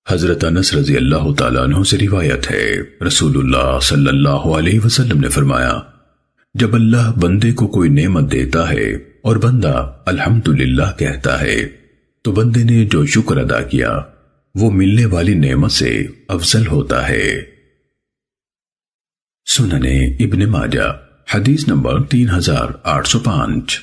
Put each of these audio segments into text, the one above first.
حضرت انس رضی اللہ تعالیٰ عنہ سے روایت ہے، رسول اللہ صلی اللہ علیہ وسلم نے فرمایا، جب اللہ بندے کو کوئی نعمت دیتا ہے اور بندہ الحمدللہ کہتا ہے تو بندے نے جو شکر ادا کیا وہ ملنے والی نعمت سے افضل ہوتا ہے۔ سننے ابن ماجہ حدیث نمبر 3805۔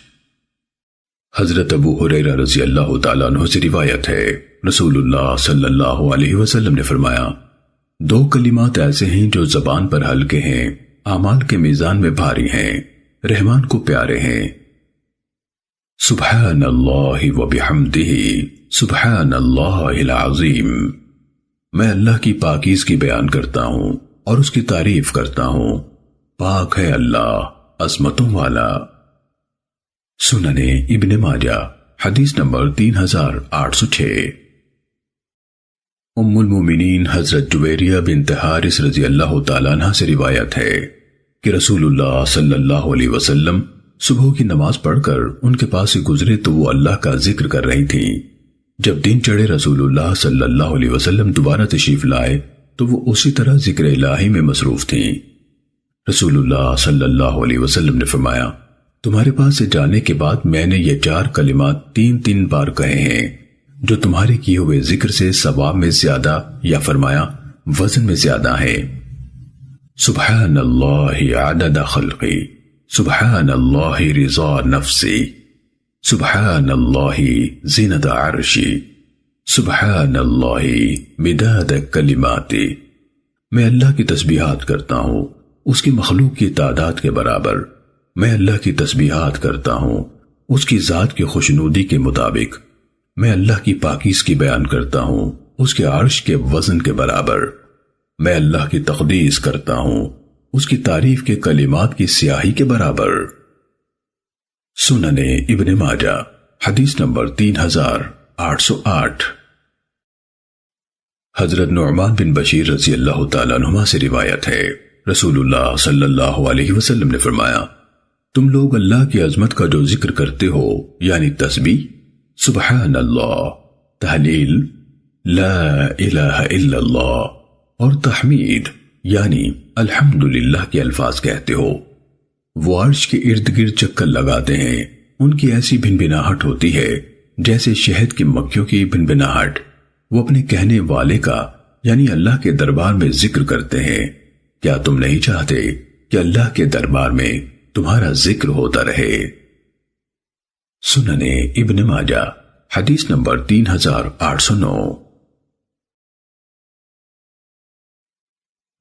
حضرت ابو ہریرہ رضی اللہ تعالیٰ عنہ سے روایت ہے، رسول اللہ صلی اللہ علیہ وسلم نے فرمایا، دو کلمات ایسے ہیں جو زبان پر ہلکے ہیں، اعمال کے میزان میں بھاری ہیں، رحمان کو پیارے ہیں۔ سبحان اللہ و بحمدہ سبحان اللہ العظیم۔ میں اللہ کی پاکیزگی بیان کرتا ہوں اور اس کی تعریف کرتا ہوں، پاک ہے اللہ، عظمتوں والا۔ سننے ابن ماجہ حدیث نمبر 3806۔ ام المومنین حضرت جویریہ بنت حارث رضی اللہ تعالیٰ عنہ سے روایت ہے کہ رسول اللہ صلی اللہ علیہ وسلم صبح کی نماز پڑھ کر ان کے پاس سے گزرے تو وہ اللہ کا ذکر کر رہی تھیں۔ جب دن چڑھے رسول اللہ صلی اللہ علیہ وسلم دوبارہ تشریف لائے تو وہ اسی طرح ذکر الہی میں مصروف تھیں۔ رسول اللہ صلی اللہ علیہ وسلم نے فرمایا، تمہارے پاس سے جانے کے بعد میں نے یہ 4 کلمات 3 بار کہے ہیں جو تمہارے کیے ہوئے ذکر سے ثواب میں زیادہ یا فرمایا وزن میں زیادہ ہے۔ سبحان اللہ عدد خلقی، سبحان اللہ رضا نفسی، سبحان اللہ زینت عرشی، سبحان اللہ مداد کلماتی۔ میں اللہ کی تسبیحات کرتا ہوں اس کی مخلوق کی تعداد کے برابر، میں اللہ کی تسبیحات کرتا ہوں اس کی ذات کی خوشنودی کے مطابق، میں اللہ کی پاکیزگی بیان کرتا ہوں اس کے عرش کے وزن کے برابر، میں اللہ کی تقدیس کرتا ہوں اس کی تعریف کے کلمات کی سیاہی کے برابر۔ سننے ابن ماجہ حدیث نمبر 3808۔ حضرت نعمان بن بشیر رضی اللہ تعالیٰ عنہما سے روایت ہے، رسول اللہ صلی اللہ علیہ وسلم نے فرمایا، تم لوگ اللہ کی عظمت کا جو ذکر کرتے ہو یعنی تسبیح، سبحان اللہ، تحلیل، لا الہ الا اللہ اور تحمید یعنی الحمدللہ کے الفاظ کہتے ہو، وہ عرش کے ارد گرد چکر لگاتے ہیں، ان کی ایسی بھنبھناہٹ ہوتی ہے جیسے شہد کی مکھیوں کی بھنبھناہٹ۔ وہ اپنے کہنے والے کا یعنی اللہ کے دربار میں ذکر کرتے ہیں، کیا تم نہیں چاہتے کہ اللہ کے دربار میں تمہارا ذکر ہوتا رہے؟ سننے ابن ماجہ حدیث نمبر 3809۔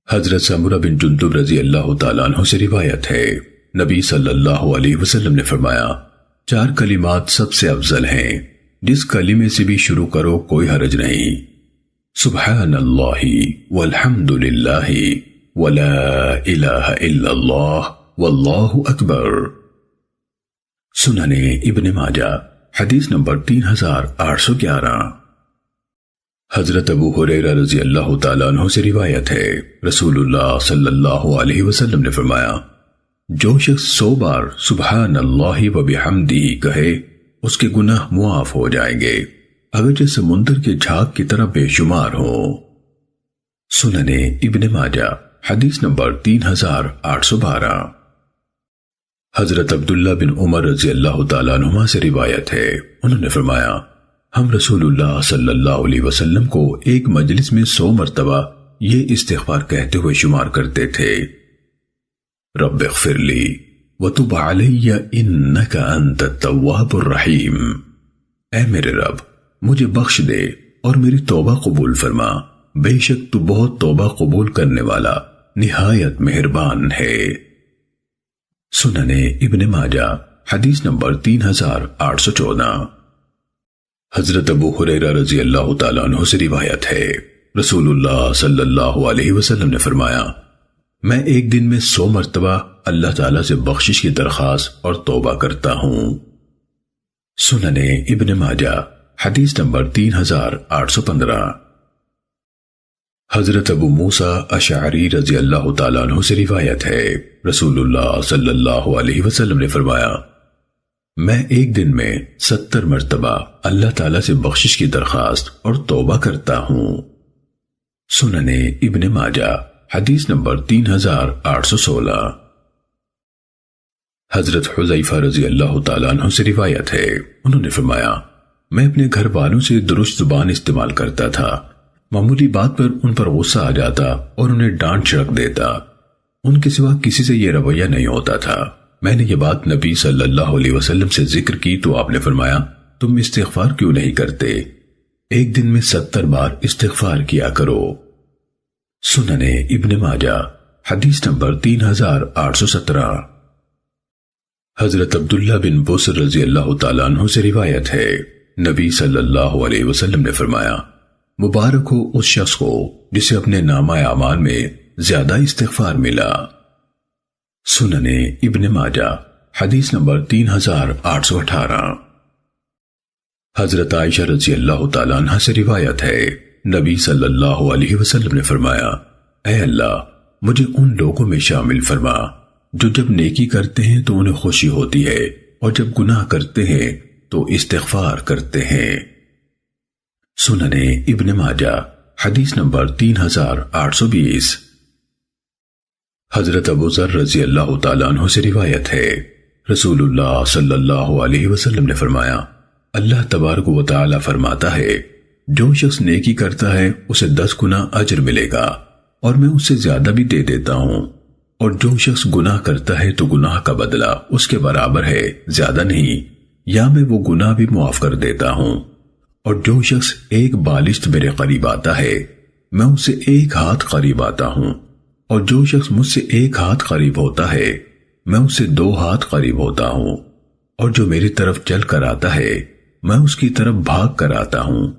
حضرت سمرہ بن جندب رضی اللہ تعالیٰ عنہ سے روایت ہے، نبی صلی اللہ علیہ وسلم نے فرمایا، 4 کلمات سب سے افضل ہیں، جس کلمے سے بھی شروع کرو کوئی حرج نہیں، سبحان اللہ والحمد للہ ولا الہ الا اللہ واللہ اکبر۔ سننے ابن ماجہ حدیث نمبر 3811۔ حضرت ابو ہریرہ رضی اللہ تعالیٰ عنہ سے روایت ہے، رسول اللہ صلی اللہ علیہ وسلم نے فرمایا، جو شخص 100 بار سبحان اللہ و بحمدہ کہے اس کے گناہ معاف ہو جائیں گے، اگرچہ سمندر کے جھاگ کی طرح بے شمار ہو۔ سننے ابن ماجہ حدیث نمبر 3812۔ حضرت عبداللہ بن عمر رضی اللہ تعالیٰ عنہما سے روایت ہے، انہوں نے فرمایا، ہم رسول اللہ صلی اللہ علیہ وسلم کو ایک مجلس میں 100 مرتبہ یہ استغفار کہتے ہوئے شمار کرتے تھے، رب اغفر لی وتب علی انک انت التواب الرحیم، اے میرے رب مجھے بخش دے اور میری توبہ قبول فرما، بے شک تو بہت توبہ قبول کرنے والا نہایت مہربان ہے۔ سننے ابن ماجہ حدیث نمبر 3814۔ حضرت ابو ہریرہ رضی اللہ تعالیٰ عنہ سے روایت ہے، رسول اللہ صلی اللہ علیہ وسلم نے فرمایا، میں ایک دن میں 100 مرتبہ اللہ تعالیٰ سے بخشش کی درخواست اور توبہ کرتا ہوں۔ سننے ابن ماجہ حدیث نمبر 3815۔ حضرت ابو موسیٰ اشعری رضی اللہ تعالیٰ عنہ سے روایت ہے، رسول اللہ صلی اللہ علیہ وسلم نے فرمایا، میں ایک دن میں 70 مرتبہ اللہ تعالیٰ سے بخشش کی درخواست اور توبہ کرتا ہوں۔ سننے ابن ماجہ حدیث نمبر 3816۔ حضرت حذیفہ رضی اللہ تعالیٰ عنہ سے روایت ہے، انہوں نے فرمایا میں اپنے گھر والوں سے درست زبان استعمال کرتا تھا، معمولی بات پر ان پر غصہ آ جاتا اور انہیں ڈانٹ چھڑک دیتا، ان کے سوا کسی سے یہ رویہ نہیں ہوتا تھا۔ میں نے یہ بات نبی صلی اللہ علیہ وسلم سے ذکر کی تو آپ نے فرمایا تم استغفار کیوں نہیں کرتے؟ ایک دن میں 70 بار استغفار کیا کرو۔ سننے ابن ماجہ حدیث نمبر 3817۔ حضرت عبداللہ بن بصر رضی اللہ تعالیٰ عنہ سے روایت ہے، نبی صلی اللہ علیہ وسلم نے فرمایا مبارک ہو اس شخص کو جسے اپنے نامہ اعمال میں زیادہ استغفار ملا۔ سننے ابن ماجہ حدیث نمبر 3818۔ حضرت عائشہ رضی اللہ تعالیٰ عنہ سے روایت ہے، نبی صلی اللہ علیہ وسلم نے فرمایا اے اللہ مجھے ان لوگوں میں شامل فرما جو جب نیکی کرتے ہیں تو انہیں خوشی ہوتی ہے اور جب گناہ کرتے ہیں تو استغفار کرتے ہیں۔ سننے ابن ماجہ حدیث نمبر 3820۔ حضرت ابو ذر رضی اللہ تعالیٰ عنہ سے روایت ہے، رسول اللہ صلی اللہ علیہ وسلم نے فرمایا اللہ تبارک و تعالی فرماتا ہے جو شخص نیکی کرتا ہے اسے 10 گنا اجر ملے گا اور میں اس سے زیادہ بھی دے دیتا ہوں، اور جو شخص گناہ کرتا ہے تو گناہ کا بدلہ اس کے برابر ہے، زیادہ نہیں، یا میں وہ گناہ بھی معاف کر دیتا ہوں، اور جو شخص ایک بالشت میرے قریب آتا ہے میں اس سے 1 ہاتھ قریب آتا ہوں، اور جو شخص مجھ سے 1 ہاتھ قریب ہوتا ہے میں اس سے 2 ہاتھ قریب ہوتا ہوں، اور جو میری طرف چل کر آتا ہے میں اس کی طرف بھاگ کر آتا ہوں۔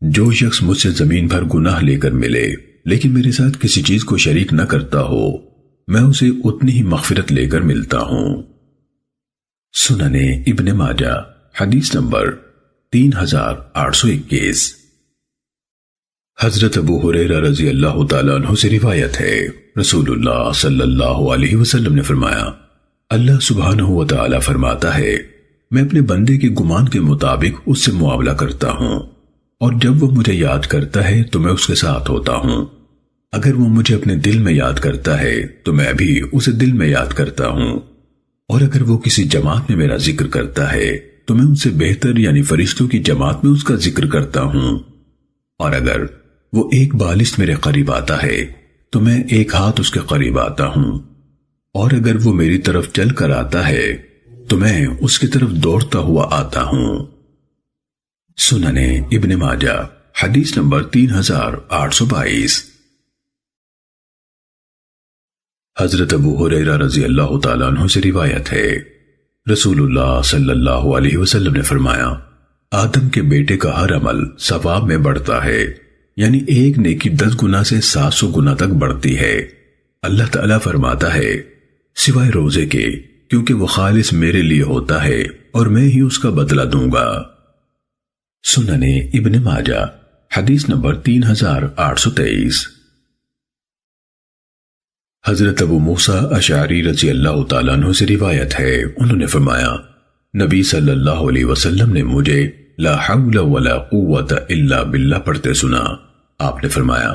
جو شخص مجھ سے زمین بھر گناہ لے کر ملے لیکن میرے ساتھ کسی چیز کو شریک نہ کرتا ہو میں اسے اتنی ہی مغفرت لے کر ملتا ہوں۔ سننے ابن ماجہ حدیث نمبر 3821۔ حضرت ابو ہریرہ رضی اللہ تعالیٰ عنہ سے روایت ہے، رسول اللہ صلی اللہ علیہ وسلم نے فرمایا اللہ سبحانہ و تعالیٰ فرماتا ہے میں اپنے بندے کے گمان کے مطابق اس سے معاملہ کرتا ہوں، اور جب وہ مجھے یاد کرتا ہے تو میں اس کے ساتھ ہوتا ہوں، اگر وہ مجھے اپنے دل میں یاد کرتا ہے تو میں بھی اسے دل میں یاد کرتا ہوں، اور اگر وہ کسی جماعت میں میرا ذکر کرتا ہے تو میں ان سے بہتر یعنی فرشتوں کی جماعت میں اس کا ذکر کرتا ہوں، اور اگر وہ ایک بالشت میرے قریب آتا ہے تو میں 1 ہاتھ اس کے قریب آتا ہوں، اور اگر وہ میری طرف چل کر آتا ہے تو میں اس کی طرف دوڑتا ہوا آتا ہوں۔ سننے ابن ماجہ حدیث نمبر 3822۔ حضرت ابو ہریرہ رضی اللہ تعالیٰ عنہ سے روایت ہے، رسول اللہ صلی اللہ علیہ وسلم نے فرمایا آدم کے بیٹے کا ہر عمل ثواب میں بڑھتا ہے، یعنی ایک نیکی 10 گنا سے 700 گنا تک بڑھتی ہے۔ اللہ تعالیٰ فرماتا ہے سوائے روزے کے، کیونکہ وہ خالص میرے لیے ہوتا ہے اور میں ہی اس کا بدلہ دوں گا۔ سننے ابن ماجہ حدیث نمبر 3823۔ حضرت ابو موسیٰ اشعری رضی اللہ تعالیٰ عنہ سے روایت ہے، انہوں نے فرمایا نبی صلی اللہ علیہ وسلم نے مجھے لا حول ولا قوت الا باللہ پڑھتے سنا۔ آپ نے فرمایا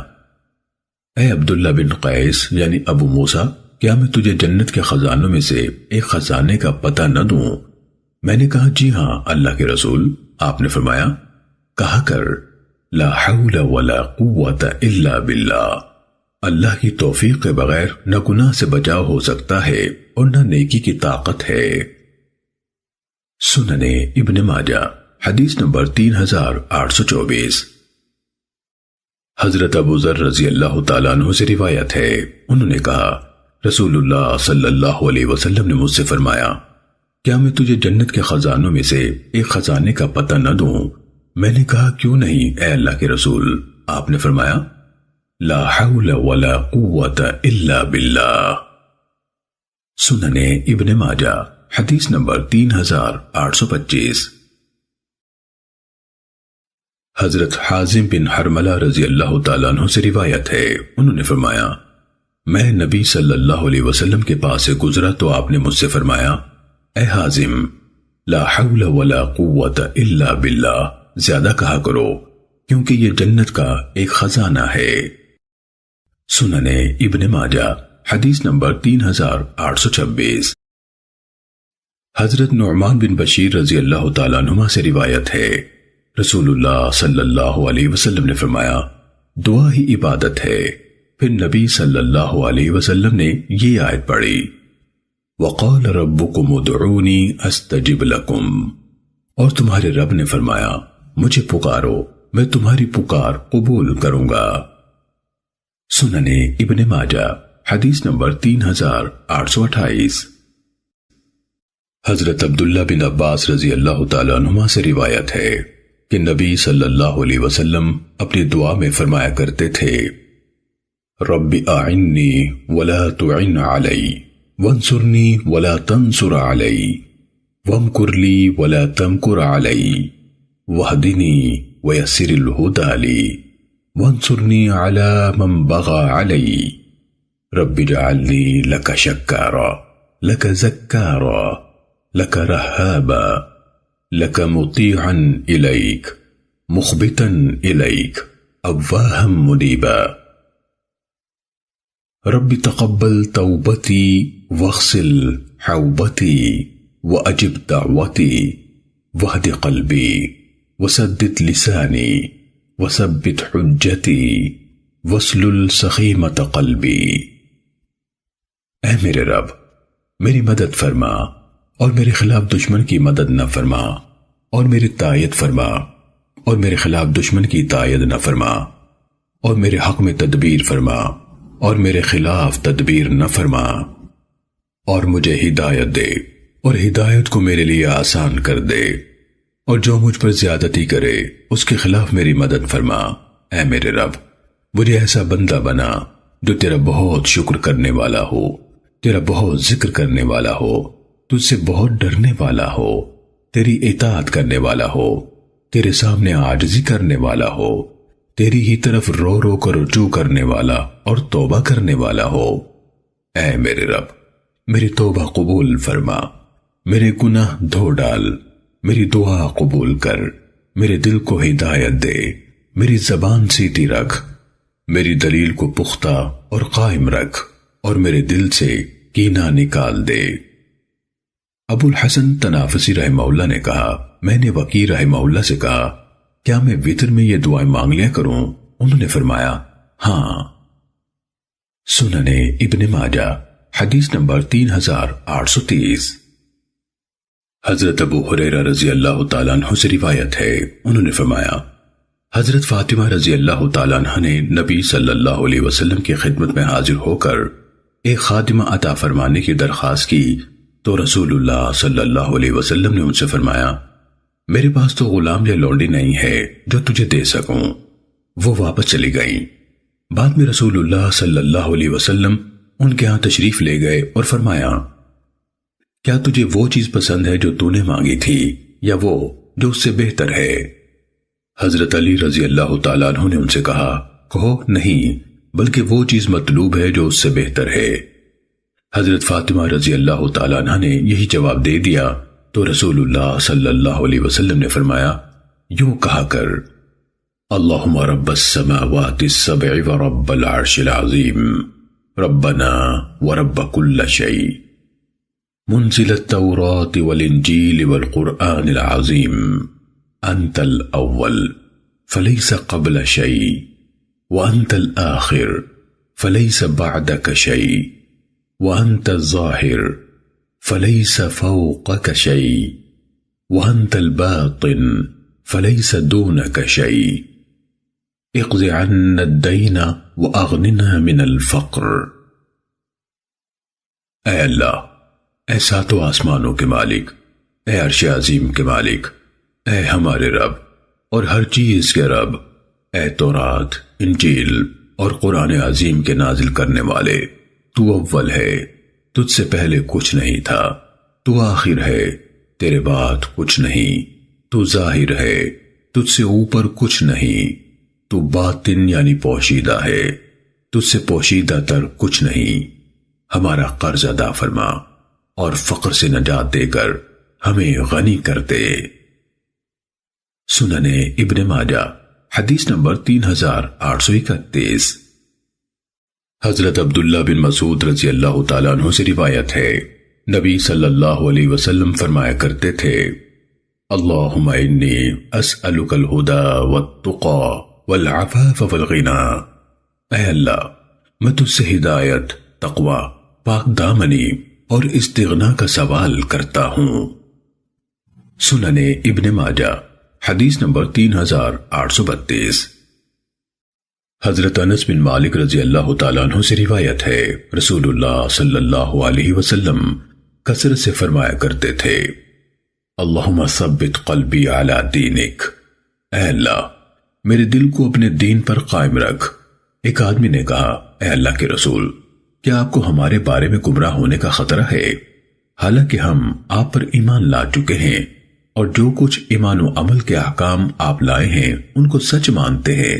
اے عبداللہ بن قیس یعنی ابو موسیٰ کیا میں تجھے جنت کے خزانوں میں سے ایک خزانے کا پتہ نہ دوں؟ میں نے کہا جی ہاں اللہ کے رسول۔ آپ نے فرمایا کہا کر لا حول ولا قوت الا باللہ، اللہ کی توفیق کے بغیر نہ گناہ سے بچاؤ ہو سکتا ہے اور نہ نیکی کی طاقت ہے۔ سننے ابن ماجہ حدیث نمبر 3824۔ حضرت ابو ذر رضی اللہ تعالیٰ عنہ سے روایت ہے، انہوں نے کہا رسول اللہ صلی اللہ علیہ وسلم نے مجھ سے فرمایا کیا میں تجھے جنت کے خزانوں میں سے ایک خزانے کا پتہ نہ دوں؟ میں نے کہا کیوں نہیں اے اللہ کے رسول۔ آپ نے فرمایا لا حول ولا قوت الا باللہ۔ سننے ابن ماجہ حدیث نمبر 3825۔ حضرت حازم بن حرملہ رضی اللہ تعالیٰ عنہ سے روایت ہے، انہوں نے فرمایا میں نبی صلی اللہ علیہ وسلم کے پاس سے گزرا تو آپ نے مجھ سے فرمایا اے حازم لا حول ولا قوت الا باللہ زیادہ کہا کرو، کیونکہ یہ جنت کا ایک خزانہ ہے۔ سننے ابن ماجہ حدیث نمبر 3826۔ حضرت نعمان بن بشیر رضی اللہ تعالیٰ عنہ سے روایت ہے، رسول اللہ صلی اللہ علیہ وسلم نے فرمایا، دعا ہی عبادت ہے۔ پھر نبی صلی اللہ علیہ وسلم نے یہ آیت پڑھی، وَقَالَ رَبُّكُمُ ادْعُونِي أَسْتَجِبْ لَكُمْ، اور تمہارے رب نے فرمایا مجھے پکارو میں تمہاری پکار قبول کروں گا۔ سننے ابن ماجہ حدیث نمبر 3828۔ حضرت عبداللہ بن عباس رضی اللہ تعالیٰ عنہما سے روایت ہے کہ نبی صلی اللہ علیہ وسلم اپنی دعا میں فرمایا کرتے تھے، رب اعنی ولا تعن علی وانصرنی ولا تنصر علی وامکر لی ولا تمکر علی واہدنی ویسر الہدی لی وانصرنی علی من بغى علی رب اجعلنی لک شکارا لک زکارا لک رہابا لک مطیعا الیک مخبتا الیک اواہا منیبا رب تقبل توبتی واغسل حوبتی وأجب دعوتی واہد قلبی وسدد لسانی وثبت حجتی واسلل سخیمت قلبی۔ اے میرے رب میری مدد فرما اور میرے خلاف دشمن کی مدد نہ فرما، اور میری تائید فرما اور میرے خلاف دشمن کی تائید نہ فرما، اور میرے حق میں تدبیر فرما اور میرے خلاف تدبیر نہ فرما، اور مجھے ہدایت دے اور ہدایت کو میرے لیے آسان کر دے، اور جو مجھ پر زیادتی کرے اس کے خلاف میری مدد فرما۔ اے میرے رب مجھے ایسا بندہ بنا جو تیرا بہت شکر کرنے والا ہو، تیرا بہت ذکر کرنے والا ہو، تجھ سے بہت ڈرنے والا ہو، تیری اطاعت کرنے والا ہو، تیرے سامنے عاجزی کرنے والا ہو، تیری ہی طرف رو رو کر رجوع کرنے والا اور توبہ کرنے والا ہو۔ اے میرے رب میری توبہ قبول فرما، میرے گناہ دھو ڈال، میری دعا قبول کر، میرے دل کو ہدایت دے، میری زبان سیدھی رکھ، میری دلیل کو پختہ اور قائم رکھ، اور میرے دل سے کینہ نکال دے۔ ابو الحسن تنافسی رحمہ اللہ نے کہا، میں نے وکیع رحمہ اللہ سے کہا، کیا میں وتر میں یہ دعائیں مانگ لیا کروں؟ انہوں نے فرمایا ہاں۔ سننے ابن ماجہ حدیث نمبر 3830۔ حضرت ابو ہریرہ رضی اللہ تعالیٰ عنہ سے روایت ہے، انہوں نے فرمایا حضرت فاطمہ رضی اللہ تعالیٰ عنہ نے نبی صلی اللہ علیہ وسلم کی خدمت میں حاضر ہو کر ایک خادمہ عطا فرمانے کی درخواست کی تو رسول اللہ صلی اللہ علیہ وسلم نے ان سے فرمایا، میرے پاس تو غلام یا لونڈی نہیں ہے جو تجھے دے سکوں۔ وہ واپس چلی گئیں۔ بعد میں رسول اللہ صلی اللہ علیہ وسلم ان کے ہاں تشریف لے گئے اور فرمایا، کیا تجھے وہ چیز پسند ہے جو تو نے مانگی تھی یا وہ جو اس سے بہتر ہے؟ حضرت علی رضی اللہ تعالیٰ عنہ نے ان سے کہا، کہو نہیں بلکہ وہ چیز مطلوب ہے جو اس سے بہتر ہے۔ حضرت فاطمہ رضی اللہ تعالیٰ عنہ نے یہی جواب دے دیا تو رسول اللہ صلی اللہ علیہ وسلم نے فرمایا، یوں کہا کر، اللہم رب السماوات السبع ورب العرش العظیم ربنا ورب كل شيء منزل التوراة والانجيل والقرآن العظيم انت الاول فليس قبل شيء وانت الاخر فليس بعدك شيء وانت الظاهر فليس فوقك شيء وانت الباطن فليس دونك شيء اقض عنا الدين واغننا من الفقر۔ اے اللہ، اے ساتوں آسمانوں کے مالک، اے عرش عظیم کے مالک، اے ہمارے رب اور ہر چیز کے رب، اے تورات، انجیل اور قرآن عظیم کے نازل کرنے والے، تو اول ہے، تجھ سے پہلے کچھ نہیں تھا، تو آخر ہے، تیرے بعد کچھ نہیں، تو ظاہر ہے، تجھ سے اوپر کچھ نہیں، تو باطن یعنی پوشیدہ ہے، تجھ سے پوشیدہ تر کچھ نہیں، ہمارا قرض ادا فرما اور فقر سے نجات دے کر ہمیں غنی کر دے۔ سننے ابن ماجہ حدیث نمبر 3831۔ حضرت عبداللہ بن مسعود رضی اللہ تعالیٰ عنہ سے روایت ہے، نبی صلی اللہ علیہ وسلم فرمایا کرتے تھے، اللہم انی اسألک الہدی والتقی والعفاف والغنی۔ اے اللہ، میں تجھ سے ہدایت، تقوی، پاک دامنی اور استغنا کا سوال کرتا ہوں۔ سنن ابن ماجہ حدیث نمبر 3832۔ حضرت انس بن مالک رضی اللہ تعالیٰ عنہ سے روایت ہے، رسول اللہ صلی اللہ علیہ وسلم کثرت سے فرمایا کرتے تھے، اللہم ثبت قلبی علی دینک۔ اے اللہ، میرے دل کو اپنے دین پر قائم رکھ۔ ایک آدمی نے کہا، اے اللہ کے رسول، کیا آپ کو ہمارے بارے میں گمراہ ہونے کا خطرہ ہے؟ حالانکہ ہم آپ پر ایمان لا چکے ہیں اور جو کچھ ایمان و عمل کے احکام آپ لائے ہیں ان کو سچ مانتے ہیں۔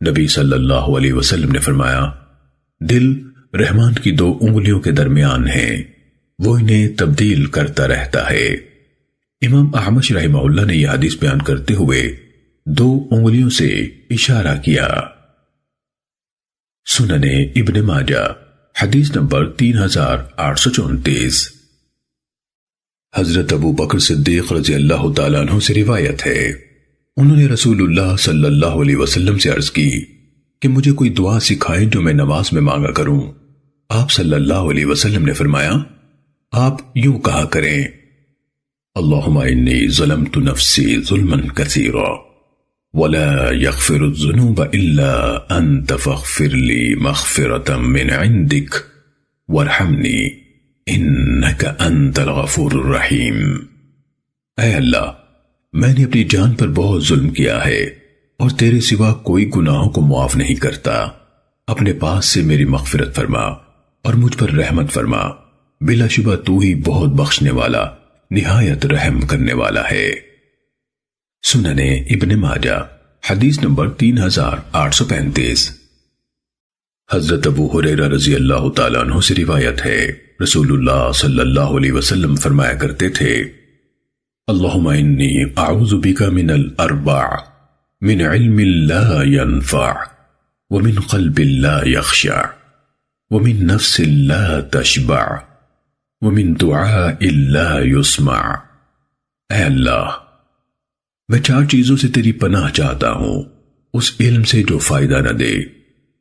نبی صلی اللہ علیہ وسلم نے فرمایا، دل رحمان کی 2 انگلیوں کے درمیان ہے، وہ انہیں تبدیل کرتا رہتا ہے۔ امام احمد رحمہ اللہ نے یہ حدیث بیان کرتے ہوئے 2 انگلیوں سے اشارہ کیا۔ سنن ابن ماجہ حدیث نمبر 3834۔ حضرت ابو بکر صدیق رضی اللہ تعالیٰ عنہ سے روایت ہے، انہوں نے رسول اللہ صلی اللہ علیہ وسلم سے عرض کی کہ مجھے کوئی دعا سکھائیں جو میں نماز میں مانگا کروں۔ آپ صلی اللہ علیہ وسلم نے فرمایا، آپ یوں کہا کریں، اللہم انی ظلمت نفسی ظلما کثیرا ولا یغفر الذنوب الا انت فاغفر لی مغفرة من عندک وارحمنی انک انت الغفور الرحیم۔ اے اللہ، میں نے اپنی جان پر بہت ظلم کیا ہے اور تیرے سوا کوئی گناہوں کو معاف نہیں کرتا، اپنے پاس سے میری مغفرت فرما اور مجھ پر رحمت فرما، بلا شبہ تو ہی بہت بخشنے والا، نہایت رحم کرنے والا ہے۔ سنن ابن ماجہ حدیث نمبر 3835۔ حضرت ابو ہریرہ رضی اللہ تعالیٰ عنہ سے روایت ہے، رسول اللہ صلی اللہ علیہ وسلم فرمایا کرتے تھے، اللہم انی اعوذ بک من الاربع، من علم لا ينفع، ومن قلب لا يخشع، ومن نفس لا تشبع، ومن دعاء لا يسمع۔ اے اللہ، میں 4 چیزوں سے تیری پناہ چاہتا ہوں، اس علم سے جو فائدہ نہ دے،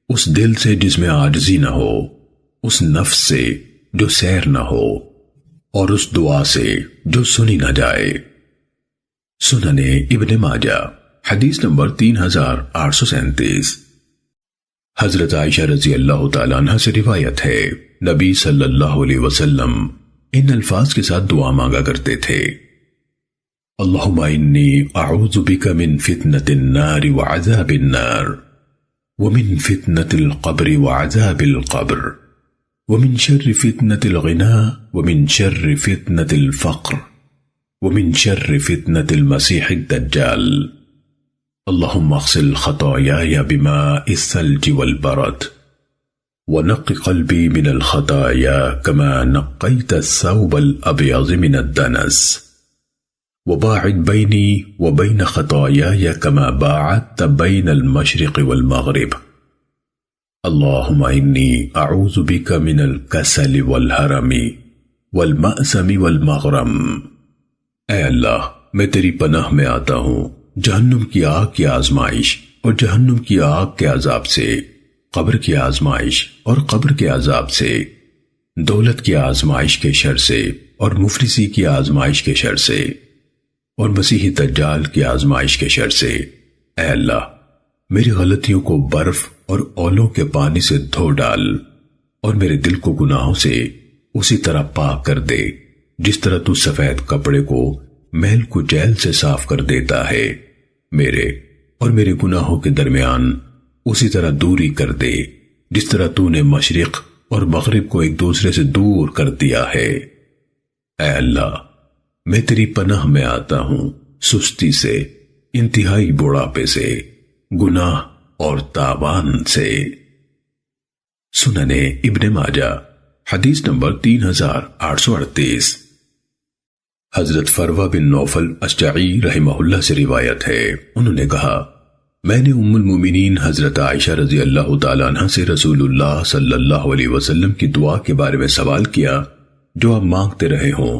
اس دل سے جس میں عاجزی نہ ہو، اس نفس سے جو سیر نہ ہو، اور اس دعا سے جو سنی نہ جائے۔ سنن ابن ماجہ حدیث نمبر 3837۔ حضرت عائشہ رضی اللہ تعالیٰ عنہ سے روایت ہے، نبی صلی اللہ علیہ وسلم ان الفاظ کے ساتھ دعا مانگا کرتے تھے، اللہم انی اعوذ بک من فتنة النار وعذاب النار، ومن فتنة القبر وعذاب القبر، ومن شر فتنة الغنى، ومن شر فتنة الفقر، ومن شر فتنة المسيح الدجال، اللهم اغسل خطاياي بماء الثلج والبرد، ونق قلبي من الخطايا كما نقيت الثوب الأبيض من الدنس، وباعد بيني وبين خطاياي كما باعدت بين المشرق والمغرب، اللهم إني أعوذ بك من الكسل والهرم والمأسم والمغرم۔ اے اللہ، میں تیری پناہ میں آتا ہوں جہنم کی آگ کی آزمائش اور جہنم کی آگ کے عذاب سے، قبر کی آزمائش اور قبر کے عذاب سے، دولت کی آزمائش کے شر سے اور مفلسی کی آزمائش کے شر سے، اور مسیح دجال کی آزمائش کے شر سے۔ اے اللہ، میری غلطیوں کو برف اور اولوں کے پانی سے دھو ڈال اور میرے دل کو گناہوں سے اسی طرح پاک کر دے جس طرح تو سفید کپڑے کو میل کو جیل سے صاف کر دیتا ہے، میرے اور میرے گناہوں کے درمیان اسی طرح دوری کر دے جس طرح تو نے مشرق اور مغرب کو ایک دوسرے سے دور کر دیا ہے۔ اے اللہ، میں تیری پناہ میں آتا ہوں سستی سے، انتہائی بڑھاپے سے، گناہ اور تاوان سے۔ سنن ابن ماجہ حدیث نمبر 3838۔ حضرت فروہ بن نوفل اشجعی رحمہ اللہ سے روایت ہے، انہوں نے کہا میں نے ام المومنین حضرت عائشہ رضی اللہ تعالیٰ عنہ سے رسول اللہ صلی اللہ علیہ وسلم کی دعا کے بارے میں سوال کیا جو آپ مانگتے رہے ہوں۔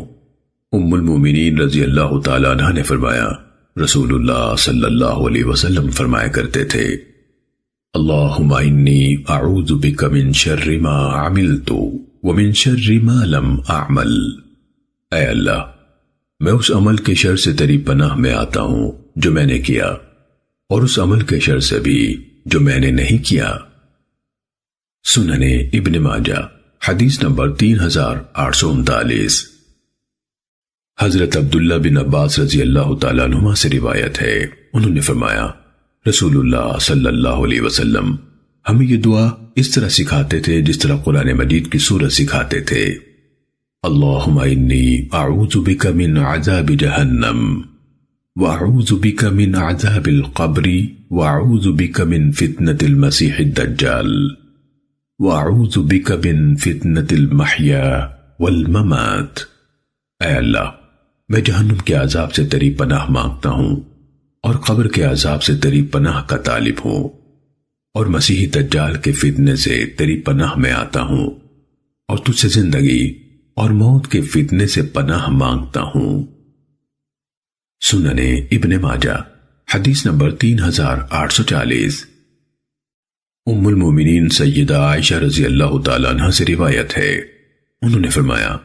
ام المومنین رضی اللہ تعالیٰ عنہ نے فرمایا، رسول اللہ صلی اللہ علیہ وسلم فرمایا کرتے تھے، اللہم انی اعوذ بک من شر ما عملت ومن شر ما لم اعمل۔ اے اللہ، میں اس عمل کے شر سے تیری پناہ میں آتا ہوں جو میں نے کیا، اور اس عمل کے شر سے بھی جو میں نے نہیں کیا۔ سنن ابن ماجہ حدیث نمبر 3839۔ حضرت عبداللہ بن عباس رضی اللہ تعالیٰ عنہما سے روایت ہے، انہوں نے فرمایا، رسول اللہ صلی اللہ علیہ وسلم ہمیں یہ دعا اس طرح سکھاتے تھے جس طرح قرآن مجید کی سورت سکھاتے تھے، اللہم انی اعوذ بک من عذاب جہنم وَأَعُوذُ بِكَ مِنْ عَذَابِ الْقَبْرِ وَأَعُوذُ بِكَ مِنْ فِتْنَةِ الْمَسِيحِ الدَّجَّالِ وَأَعُوذُ بِكَ مِنْ فِتْنَةِ الْمَحْيَا وَالْمَمَاتِ۔ اے اللہ، میں جہنم کے عذاب سے تیری پناہ مانگتا ہوں، اور قبر کے عذاب سے تیری پناہ کا طالب ہوں، اور مسیحی دجال کے فتنے سے تیری پناہ میں آتا ہوں، اور تجھ سے زندگی اور موت کے فتنے سے پناہ مانگتا ہوں۔ سنن ابن ماجہ حدیث نمبر 3840۔ ام المومنین سیدہ عائشہ رضی اللہ تعالیٰ عنہ سے روایت ہے، انہوں نے فرمایا،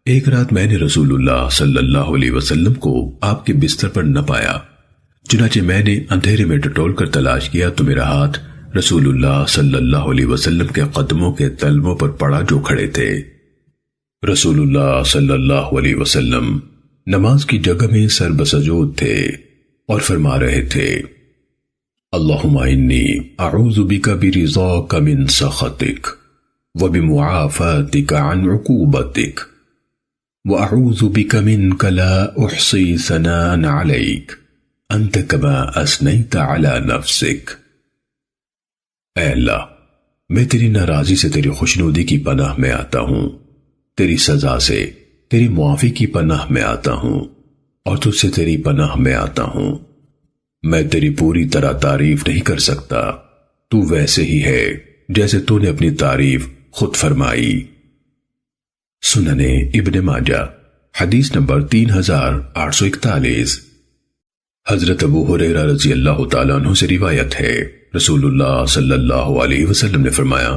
ایک رات میں نے رسول اللہ صلی اللہ علیہ وسلم کو آپ کے بستر پر نہ پایا، چنانچہ میں نے اندھیرے میں ٹٹول کر تلاش کیا تو میرا ہاتھ رسول اللہ صلی اللہ علیہ وسلم کے قدموں کے تلووں پر پڑا جو کھڑے تھے۔ رسول اللہ صلی اللہ علیہ وسلم نماز کی جگہ میں سر بسجود تھے اور فرما رہے تھے، اللہم انی اعوذ بک برضاک من سخطک وبمعافاتک عن عقوبتک واعوذ بک منک لا احصی ثناء علیک انت کما اثنیت علی نفسک۔ اے اللہ، میں تیری ناراضی سے تیری خوشنودی کی پناہ میں آتا ہوں، تیری سزا سے تیری معافی کی پناہ میں آتا ہوں، اور تجھ سے تیری پناہ میں آتا ہوں۔ میں تیری پوری طرح تعریف نہیں کر سکتا، تو ویسے ہی ہے جیسے تو نے اپنی تعریف خود فرمائی۔ سنن ابن ماجہ حدیث نمبر 3841۔ حضرت ابو ہریرہ رضی اللہ تعالیٰ عنہ سے روایت ہے، رسول اللہ صلی اللہ علیہ وسلم نے فرمایا،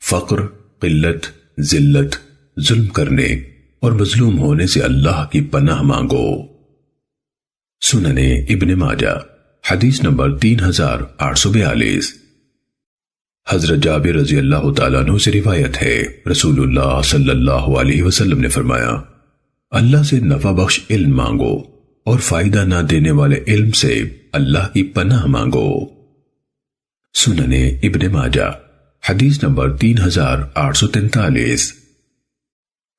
فقر، قلت، ذلت، ظلم کرنے اور مظلوم ہونے سے اللہ کی پناہ مانگو۔ سنن ابن ماجہ حدیث نمبر 3842۔ حضرت جابر رضی اللہ تعالیٰ عنہ سے روایت ہے، رسول اللہ صلی اللہ علیہ وسلم نے فرمایا، اللہ سے نفع بخش علم مانگو اور فائدہ نہ دینے والے علم سے اللہ کی پناہ مانگو۔ سنن ابن ماجہ حدیث نمبر 3843۔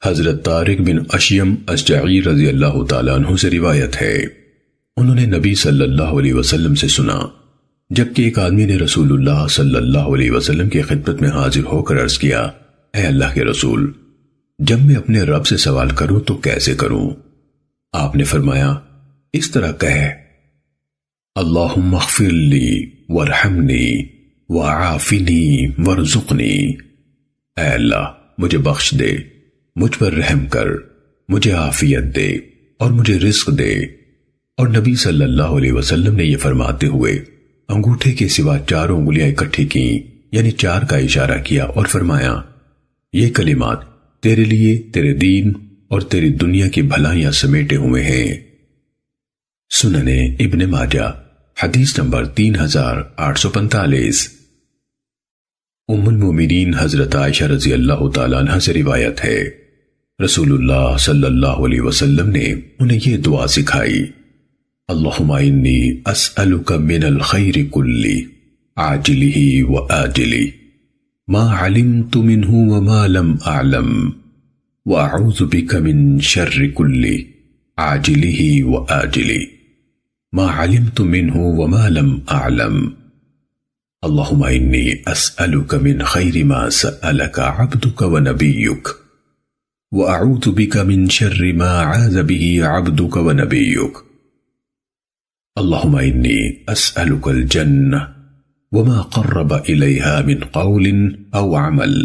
حضرت طارق بن اشیم اشجعی رضی اللہ تعالیٰ عنہ سے روایت ہے، انہوں نے نبی صلی اللہ علیہ وسلم سے سنا، جبکہ ایک آدمی نے رسول اللہ صلی اللہ علیہ وسلم کی خدمت میں حاضر ہو کر عرض کیا، اے اللہ کے رسول، جب میں اپنے رب سے سوال کروں تو کیسے کروں؟ آپ نے فرمایا، اس طرح کہے، اللہم اغفر لی وارحمنی وعافنی وارزقنی۔ اے اللہ، مجھے بخش دے، مجھ پر رحم کر، مجھے عافیت دے اور مجھے رزق دے۔ اور نبی صلی اللہ علیہ وسلم نے یہ فرماتے ہوئے انگوٹھے کے سوا 4 انگلیاں اکٹھی کی، یعنی 4 کا اشارہ کیا اور فرمایا، یہ کلمات تیرے لیے تیرے دین اور تیری دنیا کی بھلائیاں سمیٹے ہوئے ہیں۔ سنن ابن ماجہ حدیث نمبر 3845۔ ام المومنین حضرت عائشہ رضی اللہ تعالیٰ عنہ سے روایت ہے، رسول اللہ صلی اللہ علیہ وسلم نے انہیں یہ دعا سکھائی، اللہم انی اسألک من الخیر کلی عاجلہ وآجلہ ما علمت منہ وما لم اعلم واعوذ بک من شر کلی عاجلہ وآجلہ ما علمت منہ وما لم اعلم اللہم انی اسألک من خیر ما سألک عبدک ونبیک وأعوذ بك من شر ما عاذ به عبدك ونبيك۔ اللهم إني أسألك الجنة وما قرب إليها من قول أو عمل،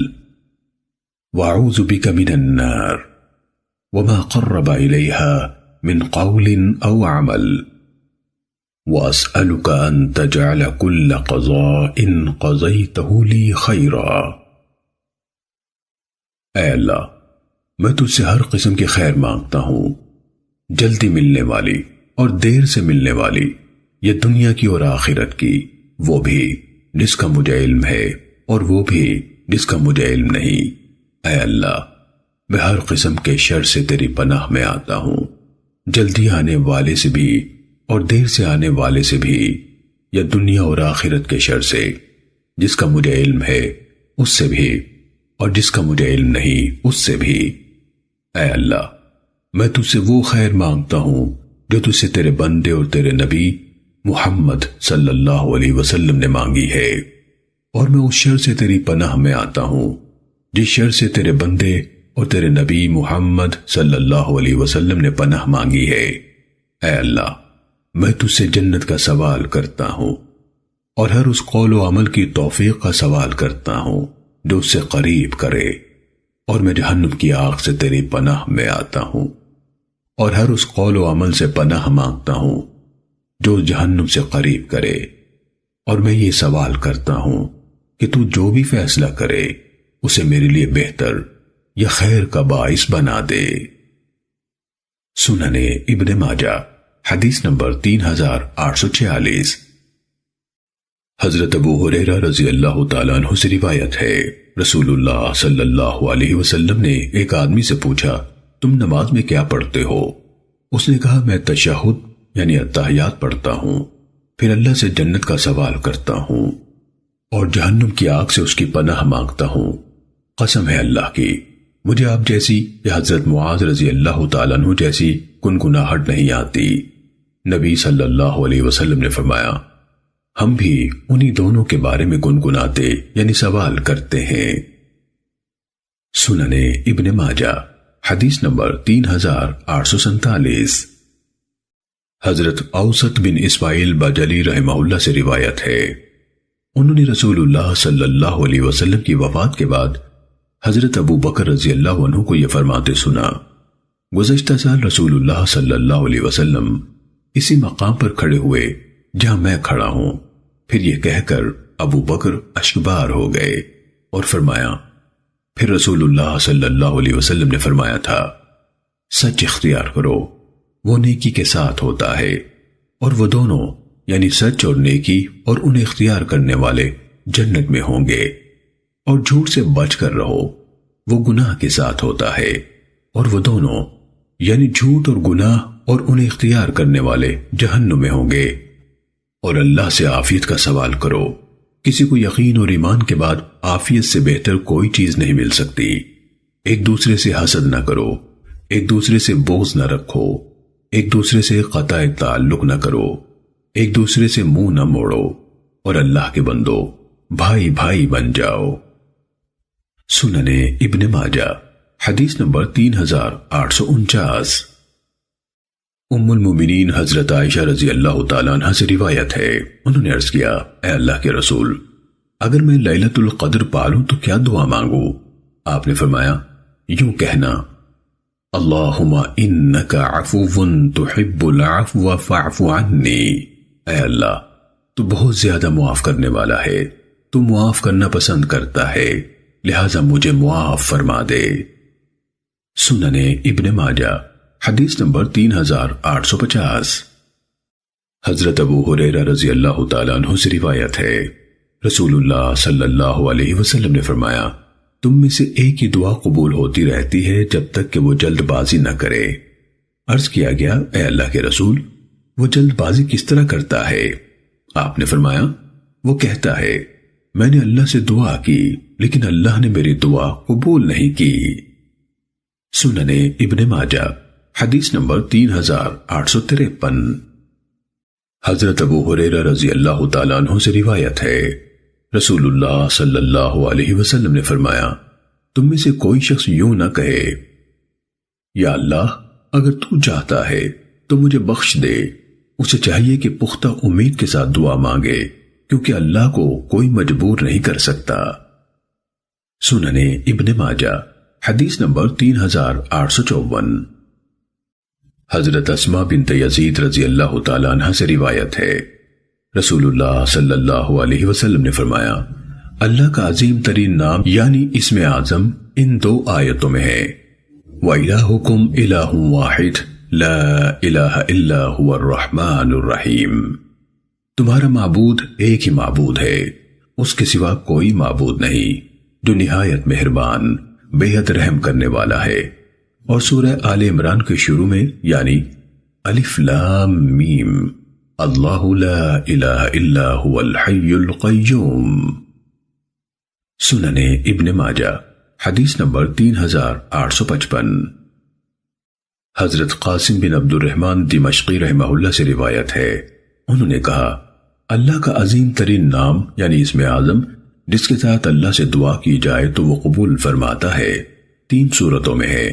وأعوذ بك من النار وما قرب إليها من قول أو عمل، وأسألك أن تجعل كل قضاء قضيته لي خيرا۔ اے اللہ، میں تجھ سے ہر قسم کی خیر مانگتا ہوں، جلدی ملنے والی اور دیر سے ملنے والی، یہ دنیا کی اور آخرت کی، وہ بھی جس کا مجھے علم ہے اور وہ بھی جس کا مجھے علم نہیں۔ اے اللہ، میں ہر قسم کے شر سے تیری پناہ میں آتا ہوں، جلدی آنے والے سے بھی اور دیر سے آنے والے سے بھی، یا دنیا اور آخرت کے شر سے، جس کا مجھے علم ہے اس سے بھی اور جس کا مجھے علم نہیں اس سے بھی۔ اے اللہ، میں تجھ سے وہ خیر مانگتا ہوں جو تجھ سے تیرے بندے اور تیرے نبی محمد صلی اللہ علیہ وسلم نے مانگی ہے، اور میں اس شر سے تیری پناہ میں آتا ہوں جس شر سے تیرے بندے اور تیرے نبی محمد صلی اللہ علیہ وسلم نے پناہ مانگی ہے۔ اے اللہ، میں تجھ سے جنت کا سوال کرتا ہوں اور ہر اس قول و عمل کی توفیق کا سوال کرتا ہوں جو اس سے قریب کرے، اور میں جہنم کی آگ سے تیری پناہ میں آتا ہوں اور ہر اس قول و عمل سے پناہ مانگتا ہوں جو جہنم سے قریب کرے، اور میں یہ سوال کرتا ہوں کہ تو جو بھی فیصلہ کرے اسے میرے لیے بہتر یا خیر کا باعث بنا دے۔ سنن ابن ماجہ حدیث نمبر 3846۔ حضرت ابو ہریرہ رضی اللہ تعالیٰ عنہ سے روایت ہے، رسول اللہ صلی اللہ علیہ وسلم نے ایک آدمی سے پوچھا، تم نماز میں کیا پڑھتے ہو؟ اس نے کہا، میں تشہد یعنی اتحیات پڑھتا ہوں، پھر اللہ سے جنت کا سوال کرتا ہوں اور جہنم کی آگ سے اس کی پناہ مانگتا ہوں۔ قسم ہے اللہ کی، مجھے آپ جیسی یا حضرت معاذ رضی اللہ تعالیٰ عنہ جیسی گنگناہٹ نہیں آتی۔ نبی صلی اللہ علیہ وسلم نے فرمایا، ہم بھی انہی دونوں کے بارے میں گنگناتے یعنی سوال کرتے ہیں۔ سنن ابن ماجہ حدیث نمبر 3847۔ حضرت اوسط بن اسماعیل بجلی رحمہ اللہ سے روایت ہے، انہوں نے رسول اللہ صلی اللہ علیہ وسلم کی وفات کے بعد حضرت ابو بکر رضی اللہ عنہ کو یہ فرماتے سنا، گزشتہ سال رسول اللہ صلی اللہ علیہ وسلم اسی مقام پر کھڑے ہوئے جہاں میں کھڑا ہوں، پھر یہ کہہ کر ابو بکر اشکبار ہو گئے اور فرمایا، پھر رسول اللہ صلی اللہ علیہ وسلم نے فرمایا تھا، سچ اختیار کرو، وہ نیکی کے ساتھ ہوتا ہے، اور وہ دونوں یعنی سچ اور نیکی اور انہیں اختیار کرنے والے جنت میں ہوں گے، اور جھوٹ سے بچ کر رہو، وہ گناہ کے ساتھ ہوتا ہے، اور وہ دونوں یعنی جھوٹ اور گناہ اور انہیں اختیار کرنے والے جہنم میں ہوں گے۔ اور اللہ سے عافیت کا سوال کرو، کسی کو یقین اور ایمان کے بعد عافیت سے بہتر کوئی چیز نہیں مل سکتی۔ ایک دوسرے سے حسد نہ کرو، ایک دوسرے سے بغض نہ رکھو، ایک دوسرے سے قطع تعلق نہ کرو، ایک دوسرے سے منہ نہ موڑو، اور اللہ کے بندو بھائی بھائی بن جاؤ۔ سنن ابن ماجہ حدیث نمبر 3849۔ ام المومنین حضرت عائشہ رضی اللہ تعالیٰ عنہ سے روایت ہے، انہوں نے عرض کیا، اے اللہ کے رسول، اگر میں لیلۃ القدر پالوں تو کیا دعا مانگوں؟ آپ نے فرمایا، یوں کہنا، اللہم انک عفو تحب العفو فاعف عنی، اے اللہ تو بہت زیادہ معاف کرنے والا ہے، تو معاف کرنا پسند کرتا ہے، لہٰذا مجھے معاف فرما دے۔ سنن ابن ماجہ حدیث نمبر 3850۔ حضرت ابو ہریرہ رضی اللہ تعالیٰ عنہ سے روایت ہے، رسول اللہ صلی اللہ علیہ وسلم نے فرمایا، تم میں سے ایک ہی دعا قبول ہوتی رہتی ہے جب تک کہ وہ جلد بازی نہ کرے۔ عرض کیا گیا، اے اللہ کے رسول، وہ جلد بازی کس طرح کرتا ہے؟ آپ نے فرمایا، وہ کہتا ہے، میں نے اللہ سے دعا کی لیکن اللہ نے میری دعا قبول نہیں کی۔ سنن ابن ماجہ حدیث نمبر 3853۔ حضرت ابو ہریرہ رضی اللہ تعالیٰ عنہ سے روایت ہے، رسول اللہ صلی اللہ علیہ وسلم نے فرمایا، تم میں سے کوئی شخص یوں نہ کہے، یا اللہ اگر تو چاہتا ہے تو مجھے بخش دے، اسے چاہیے کہ پختہ امید کے ساتھ دعا مانگے، کیونکہ اللہ کو کوئی مجبور نہیں کر سکتا۔ سنن ابن ماجہ حدیث نمبر 3854۔ حضرت اسماء بنت یزید رضی اللہ تعالیٰ عنہ سے روایت ہے، رسول اللہ صلی اللہ علیہ وسلم نے فرمایا، اللہ کا عظیم ترین نام یعنی اسم اعظم ان دو آیتوں میں ہے، وَإِلَٰهُكُمْ إِلَٰهٌ وَاحِدٌ لَا إِلَٰهَ إِلَّا هُوَ الرَّحْمَٰنُ الرَّحِيمُ۔ تمہارا معبود ایک ہی معبود ہے، اس کے سوا کوئی معبود نہیں، جو نہایت مہربان بے حد رحم کرنے والا ہے۔ اور سورہ آل عمران کے شروع میں یعنی الف لام میم، اللہ لا الہ الا هو الحی القیوم۔ سنن ابن ماجہ حدیث نمبر 3855۔ حضرت قاسم بن عبد الرحمن دمشقی رحمہ اللہ سے روایت ہے، انہوں نے کہا، اللہ کا عظیم ترین نام یعنی اسم اعظم جس کے ساتھ اللہ سے دعا کی جائے تو وہ قبول فرماتا ہے، 3 صورتوں میں ہے،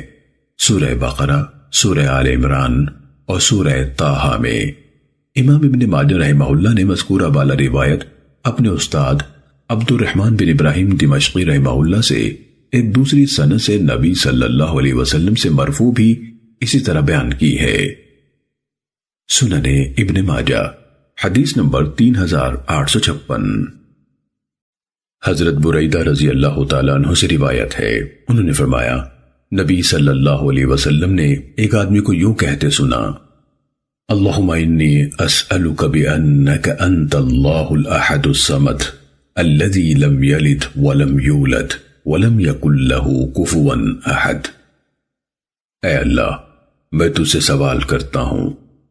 سورہ بقرہ، سورہ آل عمران اور سورہ طٰہٰ میں۔ امام ابن ماجہ رحمہ اللہ نے مذکورہ بالا روایت اپنے استاد عبد الرحمن بن ابراہیم دمشقی رحمہ اللہ سے ایک دوسری سند سے نبی صلی اللہ علیہ وسلم سے مرفوع بھی اسی طرح بیان کی ہے۔ سنن ابن ماجہ حدیث نمبر 3856۔ حضرت بریدہ رضی اللہ تعالیٰ عنہ سے روایت ہے، انہوں نے فرمایا، نبی صلی اللہ علیہ وسلم نے ایک آدمی کو یوں کہتے سنا، اللہم انی اسألک بأنک انت اللہ الاحد الصمد الذی لم یلد ولم یولد ولم یکن لہ کفوا احد۔ اے اللہ، میں تجھ سے سوال کرتا ہوں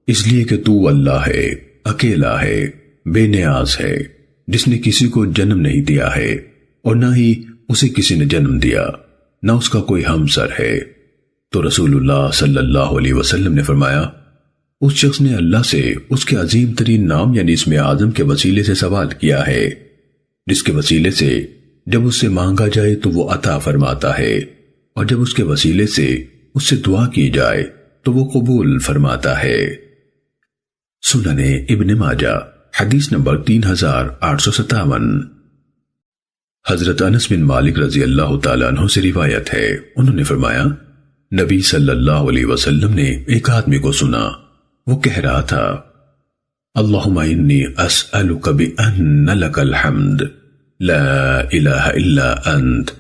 اس لیے کہ تو اللہ ہے، اکیلا ہے، بے نیاز ہے، جس نے کسی کو جنم نہیں دیا ہے اور نہ ہی اسے کسی نے جنم دیا، نہ اس کا کوئی ہمسر ہے۔ تو رسول اللہ صلی اللہ علیہ وسلم نے فرمایا، اس شخص نے اللہ سے اس کے عظیم ترین نام یعنی اسم اعظم کے وسیلے سے سوال کیا ہے، جس کے وسیلے سے جب اس سے مانگا جائے تو وہ عطا فرماتا ہے، اور جب اس کے وسیلے سے اس سے دعا کی جائے تو وہ قبول فرماتا ہے۔ سنن ابن ماجہ حدیث نمبر 3857۔ حضرت انس بن مالک رضی اللہ تعالیٰ عنہ سے روایت ہے، انہوں نے فرمایا، نبی صلی اللہ علیہ وسلم نے ایک آدمی کو سنا، وہ کہہ رہا تھا، اللہم انی اسألک بأن لک الحمد لا الہ الا انت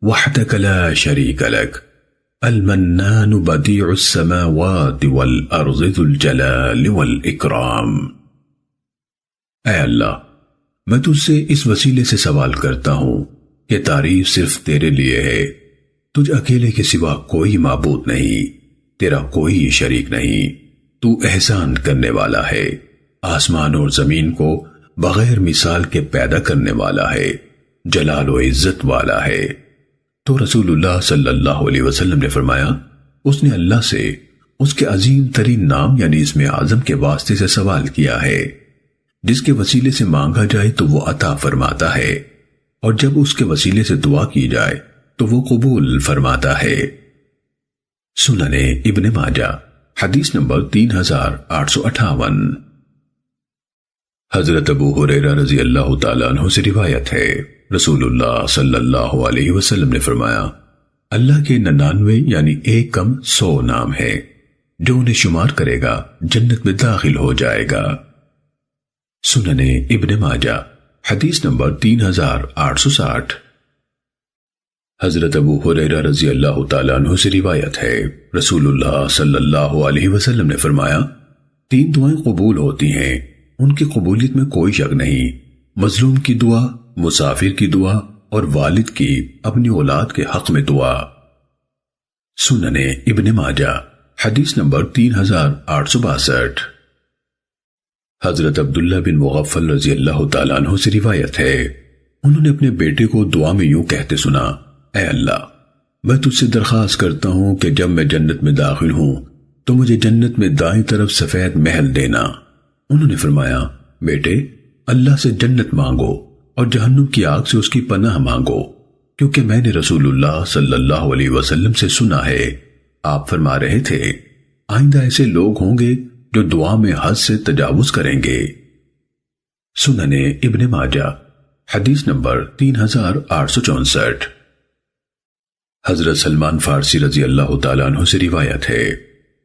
وحدک لا شریک لک المنان بدیع السماوات والارض ذو الجلال والاکرام۔ اے اللہ، میں تجھ سے اس وسیلے سے سوال کرتا ہوں کہ تعریف صرف تیرے لیے ہے، تجھ اکیلے کے سوا کوئی معبود نہیں، تیرا کوئی شریک نہیں، تو احسان کرنے والا ہے، آسمان اور زمین کو بغیر مثال کے پیدا کرنے والا ہے، جلال و عزت والا ہے۔ تو رسول اللہ صلی اللہ علیہ وسلم نے فرمایا، اس نے اللہ سے اس کے عظیم ترین نام یعنی اسم اعظم کے واسطے سے سوال کیا ہے، جس کے وسیلے سے مانگا جائے تو وہ عطا فرماتا ہے، اور جب اس کے وسیلے سے دعا کی جائے تو وہ قبول فرماتا ہے۔ سنن ابن ماجہ حدیث نمبر 3858۔ حضرت ابو ہریرہ رضی اللہ تعالیٰ عنہ سے روایت ہے، رسول اللہ صلی اللہ علیہ وسلم نے فرمایا، اللہ کے 99 یعنی 1 کم 100 نام ہے، جو انہیں شمار کرے گا جنت میں داخل ہو جائے گا۔ سنن ابن ماجہ حدیث نمبر 3860۔ حضرت ابو ہریرہ رضی اللہ تعالیٰ عنہ سے روایت ہے، رسول اللہ صلی اللہ علیہ وسلم نے فرمایا، 3 دعائیں قبول ہوتی ہیں، ان کی قبولیت میں کوئی شک نہیں، مظلوم کی دعا، مسافر کی دعا اور والد کی اپنی اولاد کے حق میں دعا۔ سنن ابن ماجہ حدیث نمبر 3862۔ حضرت عبداللہ بن مغفل رضی اللہ تعالیٰ عنہ سے روایت ہے، انہوں نے اپنے بیٹے کو دعا میں یوں کہتے سنا، اے اللہ، میں تجھ سے درخواست کرتا ہوں کہ جب میں جنت میں داخل ہوں تو مجھے جنت میں دائیں طرف سفید محل دینا۔ انہوں نے فرمایا، بیٹے، اللہ سے جنت مانگو اور جہنم کی آگ سے اس کی پناہ مانگو، کیونکہ میں نے رسول اللہ صلی اللہ علیہ وسلم سے سنا ہے، آپ فرما رہے تھے، آئندہ ایسے لوگ ہوں گے جو دعا میں حد سے تجاوز کریں گے۔ سنن ابن ماجہ حدیث نمبر 3864۔ حضرت سلمان فارسی رضی اللہ تعالیٰ عنہ سے روایت ہے،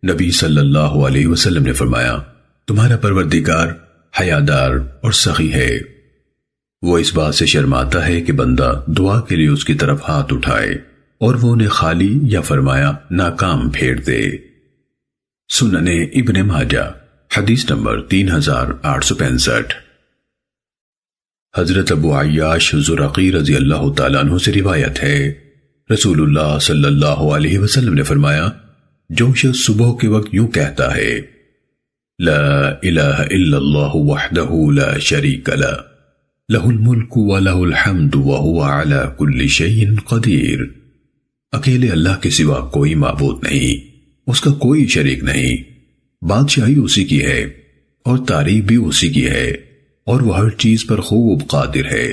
نبی صلی اللہ علیہ وسلم نے فرمایا، تمہارا پروردگار حیادار اور سخی ہے، وہ اس بات سے شرماتا ہے کہ بندہ دعا کے لیے اس کی طرف ہاتھ اٹھائے اور وہ انہیں خالی یا فرمایا ناکام پھیر دے۔ سنن ابن ماجہ حدیث نمبر 3865۔ حضرت ابو عیاش زرقی رضی اللہ تعالیٰ عنہ سے روایت ہے، رسول اللہ صلی اللہ علیہ وسلم نے فرمایا، جو شخص صبح کے وقت یوں کہتا ہے، لا الہ الا اللہ وحدہ لا شریک لہ، لہ الملک ولہ الحمد وہو علی کل شیء قدیر، اکیلے اللہ کے سوا کوئی معبود نہیں، اس کا کوئی شریک نہیں، بادشاہی اسی کی ہے اور تعریف بھی اسی کی ہے اور وہ ہر چیز پر خوب قادر ہے۔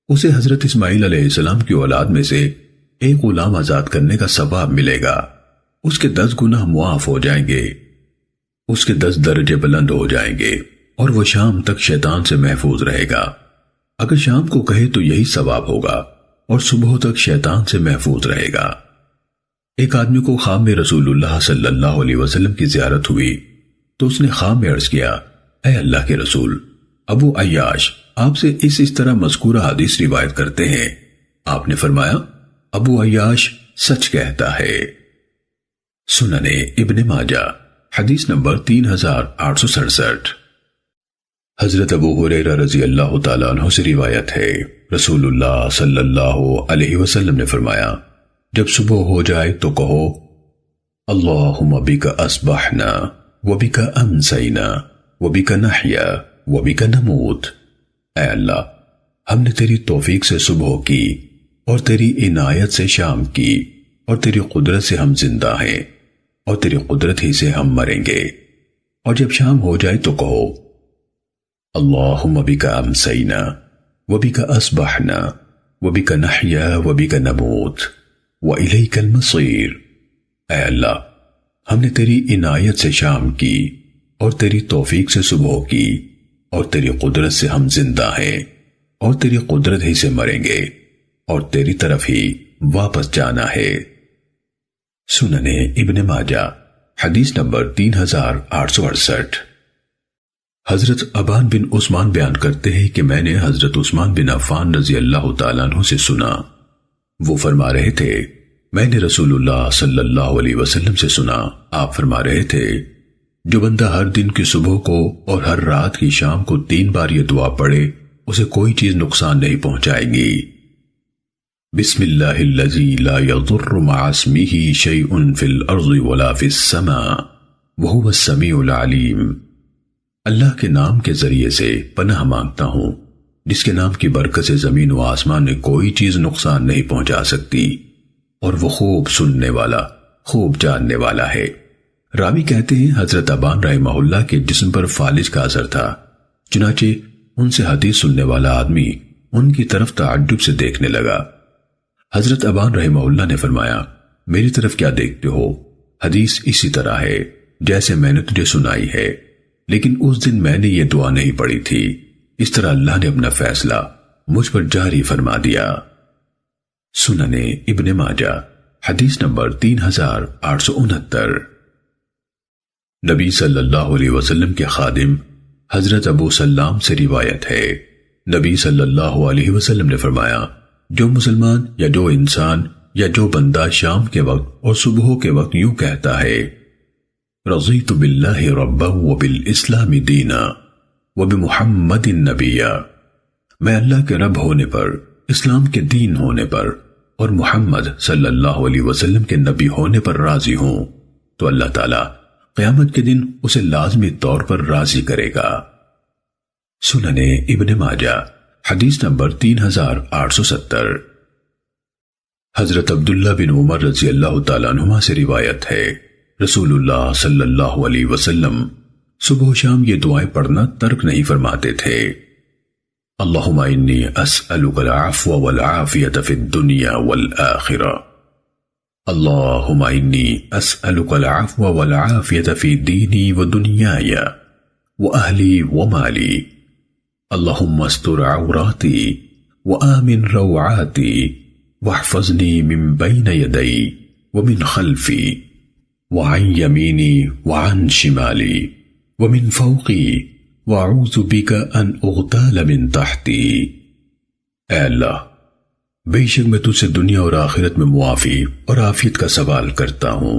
اسے حضرت اسماعیل علیہ السلام کی اولاد میں سے ایک غلام آزاد کرنے کا ثواب ملے گا، اس کے 10 گناہ معاف ہو جائیں گے، اس کے 10 درجے بلند ہو جائیں گے اور وہ شام تک شیطان سے محفوظ رہے گا۔ اگر شام کو کہے تو یہی ثواب ہوگا اور صبح تک شیطان سے محفوظ رہے گا۔ ایک آدمی کو خواب میں رسول اللہ صلی اللہ علیہ وسلم کی زیارت ہوئی تو اس نے خواب میں عرض کیا، اے اللہ کے رسول، ابو عیاش آپ سے اس طرح مذکورہ حدیث روایت کرتے ہیں۔ آپ نے فرمایا، ابو عیاش سچ کہتا ہے۔ سنن ابن ماجہ حدیث نمبر 3867۔ حضرت ابو ہریرہ رضی اللہ تعالیٰ عنہ سے روایت ہے، رسول اللہ صلی اللہ علیہ وسلم نے فرمایا، جب صبح ہو جائے تو کہو، اللہم بک اصبحنا وبک امسینا وبک نحیا وبک نموت، اے اللہ ہم نے تیری توفیق سے صبح کی اور تیری عنایت سے شام کی اور تیری قدرت سے ہم زندہ ہیں اور تیری قدرت ہی سے ہم مریں گے، اور جب شام ہو جائے تو کہو، اللہم بک امسینا وبک اصبحنا وبک نحیا وبک نموت وإلیک المصیر، اے اللہ ہم نے تیری عنایت سے شام کی اور تیری توفیق سے صبح کی اور تیری قدرت سے ہم زندہ ہیں اور تیری قدرت ہی سے مریں گے اور تیری طرف ہی واپس جانا ہے۔ سنن ابن ماجہ حدیث نمبر 3868۔ حضرت ابان بن عثمان بیان کرتے ہیں کہ میں نے حضرت عثمان بن عفان رضی اللہ تعالیٰ عنہ سے سنا، وہ فرما رہے تھے، میں نے رسول اللہ صلی اللہ علیہ وسلم سے سنا، آپ فرما رہے تھے، جو بندہ ہر دن کی صبح کو اور ہر رات کی شام کو 3 بار یہ دعا پڑھے اسے کوئی چیز نقصان نہیں پہنچائے گی۔ بسم اللہ الذی لا یضر مع اسمہ شیء فی الارض ولا فی السماء وہو السمیع العلیم، اللہ کے نام کے ذریعے سے پناہ مانگتا ہوں جس کے نام کی برکت سے زمین و آسمان میں کوئی چیز نقصان نہیں پہنچا سکتی اور وہ خوب سننے والا خوب جاننے والا ہے۔ راوی کہتے ہیں حضرت ابان رحمہ اللہ کے جسم پر فالج کا اثر تھا، چنانچہ ان سے حدیث سننے والا آدمی ان کی طرف تعجب سے دیکھنے لگا۔ حضرت ابان رحمہ اللہ نے فرمایا، میری طرف کیا دیکھتے ہو؟ حدیث اسی طرح ہے جیسے میں نے تجھے سنائی ہے، لیکن اس دن میں نے یہ دعا نہیں پڑھی تھی، اس طرح اللہ نے اپنا فیصلہ مجھ پر جاری فرما دیا۔ سنن ابن ماجہ حدیث نمبر 3869۔ نبی صلی اللہ علیہ وسلم کے خادم حضرت ابو سلام سے روایت ہے، نبی صلی اللہ علیہ وسلم نے فرمایا، جو مسلمان یا جو انسان یا جو بندہ شام کے وقت اور صبح کے وقت یوں کہتا ہے، رضیت باللہ ربا وبالاسلام دینا وبمحمد نبیا، میں اللہ کے رب ہونے پر، اسلام کے دین ہونے پر اور محمد صلی اللہ علیہ وسلم کے نبی ہونے پر راضی ہوں، تو اللہ تعالیٰ قیامت کے دن اسے لازمی طور پر راضی کرے گا۔ سنن ابن ماجہ حدیث نمبر 3870۔ حضرت عبداللہ بن عمر رضی اللہ تعالیٰ عنہما سے روایت ہے، رسول اللہ صلی اللہ علیہ وسلم صبح و شام یہ دعائیں پڑھنا ترک نہیں فرماتے تھے۔ اللہم انی اسألک العفو والعافیت فی الدنیا والآخرہ، اللهم إني أسألك العفو والعافية في ديني ودنياي وأهلي ومالي. اللهم استر عوراتي وآمن روعاتي واحفظني من بين يدي ومن خلفي وعن يميني وعن شمالي ومن فوقي وأعوذ بك أن أغتال من تحتي. اے اللہ، بے شک میں تجھ سے دنیا اور آخرت میں معافی اور عافیت کا سوال کرتا ہوں.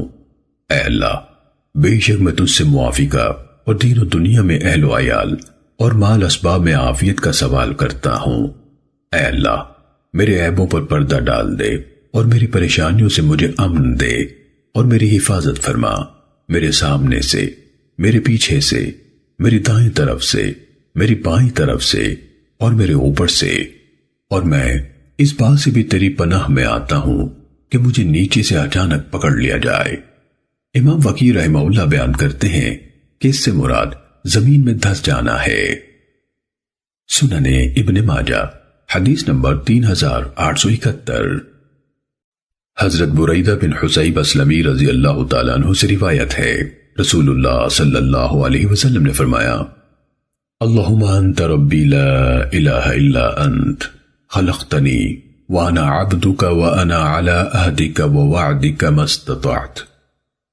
اے اللہ، بے شک میں تجھ سے معافی کا اور دین و دنیا میں اہل و عیال اور مال اسباب میں عافیت کا سوال کرتا ہوں. اے اللہ، میرے عیبوں پر پردہ ڈال دے اور میری پریشانیوں سے مجھے امن دے اور میری حفاظت فرما، میرے سامنے سے، میرے پیچھے سے، میری دائیں طرف سے، میری بائیں طرف سے اور میرے اوپر سے. اور میں اس بات سے بھی تیری پناہ میں آتا ہوں کہ مجھے نیچے سے اچانک پکڑ لیا جائے. امام وقی رحمہ اللہ بیان کرتے ہیں کہ اس سے مراد زمین میں دھس جانا ہے. سنن ابن ماجہ حدیث نمبر 3871. حضرت بریدہ بن حصیب اسلمی رضی اللہ تعالیٰ عنہ سے روایت ہے، رسول اللہ صلی اللہ علیہ وسلم نے فرمایا: اللہم انت ربی لا الہ الا انت خلقتنی وانا عبدک وانا علی عہدک ووعدک ما استطعت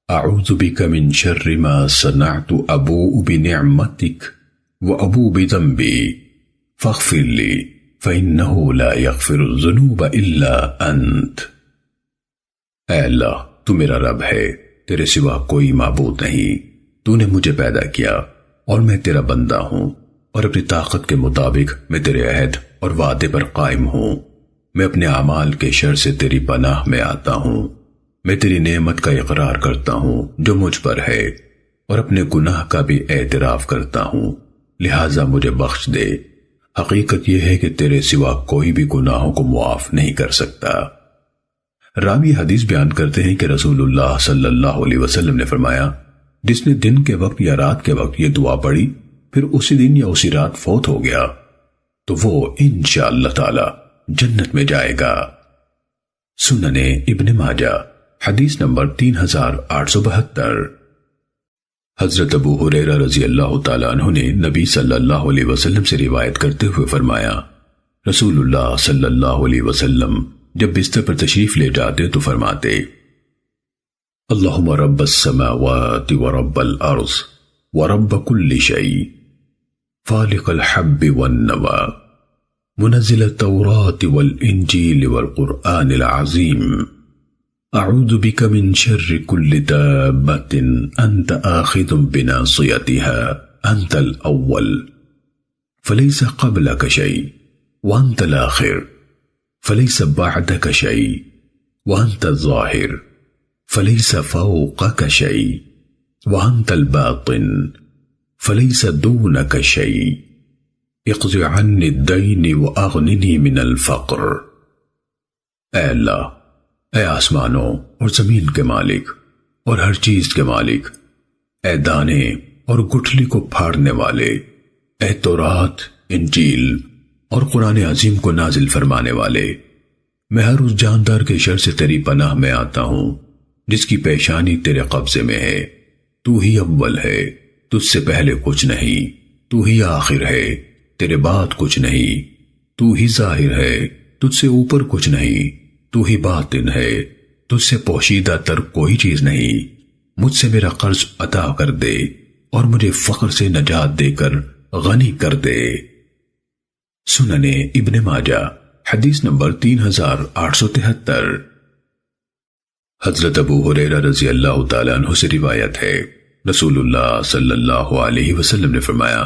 اعوذ بک من شر ما صنعت ابوء بنعمتک وابوء بذنبی فاغفر لی فإنہ لا یغفر الذنوب الا انت. اے اللہ، تو میرا رب ہے، تیرے سوا کوئی معبود نہیں. تو نے مجھے پیدا کیا اور میں تیرا بندہ ہوں، اور اپنی طاقت کے مطابق میں تیرے عہد اور وعدے پر قائم ہوں. میں اپنے اعمال کے شر سے تیری پناہ میں آتا ہوں. میں تیری نعمت کا اقرار کرتا ہوں جو مجھ پر ہے، اور اپنے گناہ کا بھی اعتراف کرتا ہوں، لہٰذا مجھے بخش دے. حقیقت یہ ہے کہ تیرے سوا کوئی بھی گناہوں کو معاف نہیں کر سکتا. راوی حدیث بیان کرتے ہیں کہ رسول اللہ صلی اللہ علیہ وسلم نے فرمایا: جس نے دن کے وقت یا رات کے وقت یہ دعا پڑھی پھر اسی دن یا اسی رات فوت ہو گیا تو وہ انشاءاللہ تعالی جنت میں جائے گا. سنن ابن ماجہ حدیث نمبر 3872. حضرت ابو ہریرہ رضی اللہ تعالیٰ عنہ نے نبی صلی اللہ علیہ وسلم سے روایت کرتے ہوئے فرمایا: رسول اللہ صلی اللہ علیہ وسلم جب بستر پر تشریف لے جاتے تو فرماتے: اللہم رب السماوات ورب الارض ورب کل شیء فالق الحب والنوى منزل التوراة والانجیل والقرآن العظیم اعوذ بک من شر کل دابۃ انت آخذ بناصیتها انت الاول فلیس قبلک شیء وانت الاخر فلیس بعدک شیء وانت الظاہر فلیس فوقک شیء وانت الباطن فلیس دونک شیء اقض عنی الدین واغننی من الفقر. اے اللہ، اے آسمانوں اور زمین کے مالک اور ہر چیز کے مالک، اے دانے اور گٹھلی کو پھاڑنے والے، اے تورات، انجیل اور قرآن عظیم کو نازل فرمانے والے، میں ہر اس جاندار کے شر سے تیری پناہ میں آتا ہوں جس کی پیشانی تیرے قبضے میں ہے. تو ہی اول ہے، تجھ سے پہلے کچھ نہیں. تو ہی آخر ہے، تیرے بعد کچھ نہیں. تو ہی ظاہر ہے، تجھ سے اوپر کچھ نہیں. تو ہی باطن ہے، تجھ سے پوشیدہ تر کوئی چیز نہیں. مجھ سے میرا قرض عطا کر دے اور مجھے فقر سے نجات دے کر غنی کر دے. سنن ابن ماجہ حدیث نمبر 3873. حضرت ابو ہریرہ رضی اللہ تعالیٰ عنہ سے روایت ہے، رسول اللہ صلی اللہ علیہ وسلم نے فرمایا: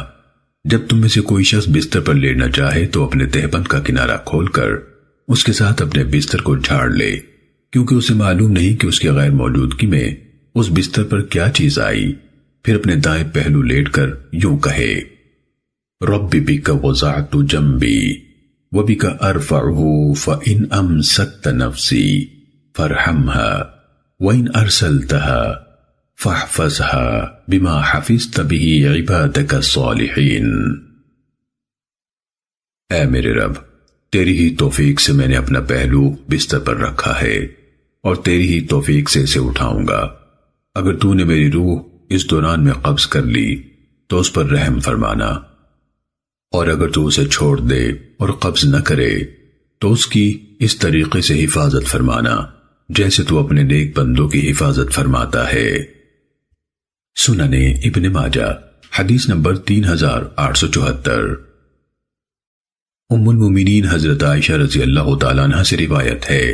جب تم میں سے کوئی شخص بستر پر لیٹنا چاہے تو اپنے تہبند کا کنارہ کھول کر اس کے ساتھ اپنے بستر کو جھاڑ لے، کیونکہ اسے معلوم نہیں کہ اس کی غیر موجودگی میں اس بستر پر کیا چیز آئی. پھر اپنے دائیں پہلو لیٹ کر یوں کہے: رب بک وضعت جنبی وبک ارفعہ فإن امسکت نفسی فارحمها وإن ارسلتها فاحفظها بما حفظت به عبادك الصالحین. اے میرے رب، تیری ہی توفیق سے میں نے اپنا پہلو بستر پر رکھا ہے اور تیری ہی توفیق سے اسے اٹھاؤں گا۔ اگر تو نے میری روح اس دوران میں قبض کر لی تو اس پر رحم فرمانا، اور اگر تو اسے چھوڑ دے اور قبض نہ کرے تو اس کی اس طریقے سے حفاظت فرمانا جیسے تو اپنے نیک بندوں کی حفاظت فرماتا ہے۔ سنن ابن ماجہ حدیث نمبر 3874۔ ام المومنین حضرت عائشہ رضی اللہ تعالیٰ عنہ سے روایت ہے،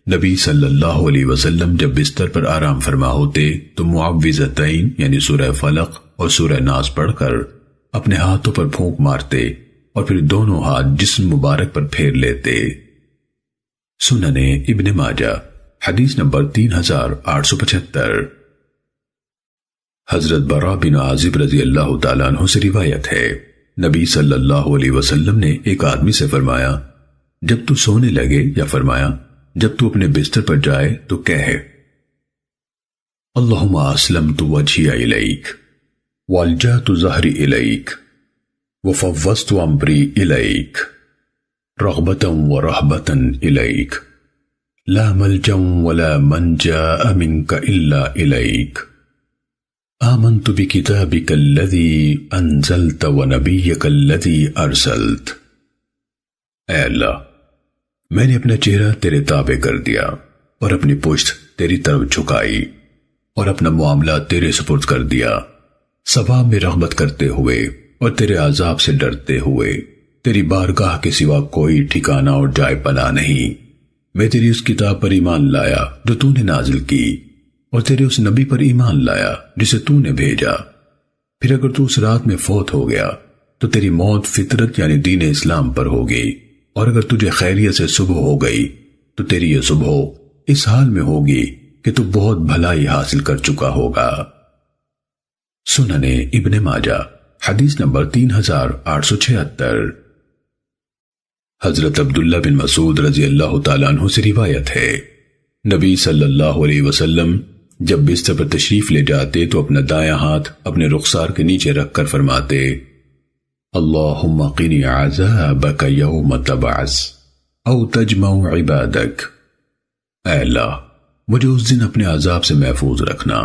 نبی صلی اللہ علیہ وسلم جب بستر پر آرام فرما ہوتے تو معوذتین یعنی سورہ فلق اور سورہ ناس پڑھ کر اپنے ہاتھوں پر پھونک مارتے اور پھر دونوں ہاتھ جسم مبارک پر پھیر لیتے۔ سنن ابن ماجہ حدیث نمبر 3875۔ حضرت براء بن عازب رضی اللہ تعالیٰ عنہ سے روایت ہے، نبی صلی اللہ علیہ وسلم نے ایک آدمی سے فرمایا، جب تو سونے لگے، یا فرمایا جب تو اپنے بستر پر جائے تو کہے، اللہم اسلمت وجہی الیک والجأت ظہری الیک وفوضت امری الیک رغبتا ورہبتا الیک لا ملجا ولا منجا منک الا الیک آمنت بکتابک الذی انزلت ونبیک الذی ارسلت۔ اے اللہ، میں نے اپنا چہرہ تیرے تابع کر دیا اور اپنی پشت تیری طرف جھکائی اور اپنا معاملہ تیرے سپرد کر دیا، ثواب میں رغبت کرتے ہوئے اور تیرے عذاب سے ڈرتے ہوئے۔ تیری بارگاہ کے سوا کوئی ٹھکانہ اور جائے پناہ نہیں۔ میں تیری اس کتاب پر ایمان لایا جو تو نے نازل کی، اور تیرے اس نبی پر ایمان لایا جسے تو نے بھیجا۔ پھر اگر تو اس رات میں فوت ہو گیا تو تیری موت فطرت یعنی دین اسلام پر ہوگی، اور اگر تجھے خیریت سے صبح ہو گئی تو تیری یہ صبح اس حال میں ہوگی کہ تو بہت بھلائی حاصل کر چکا ہوگا۔ سنن ابن ماجہ حدیث نمبر 3876۔ حضرت عبداللہ بن مسعود رضی اللہ تعالیٰ عنہ سے روایت ہے، نبی صلی اللہ علیہ وسلم جب بستر پر تشریف لے جاتے تو اپنا دایاں ہاتھ اپنے رخسار کے نیچے رکھ کر فرماتے، اللہم قنی عذابک یوم تبعث او تجمع عبادک۔ اے اللہ، مجھے اس دن اپنے عذاب سے محفوظ رکھنا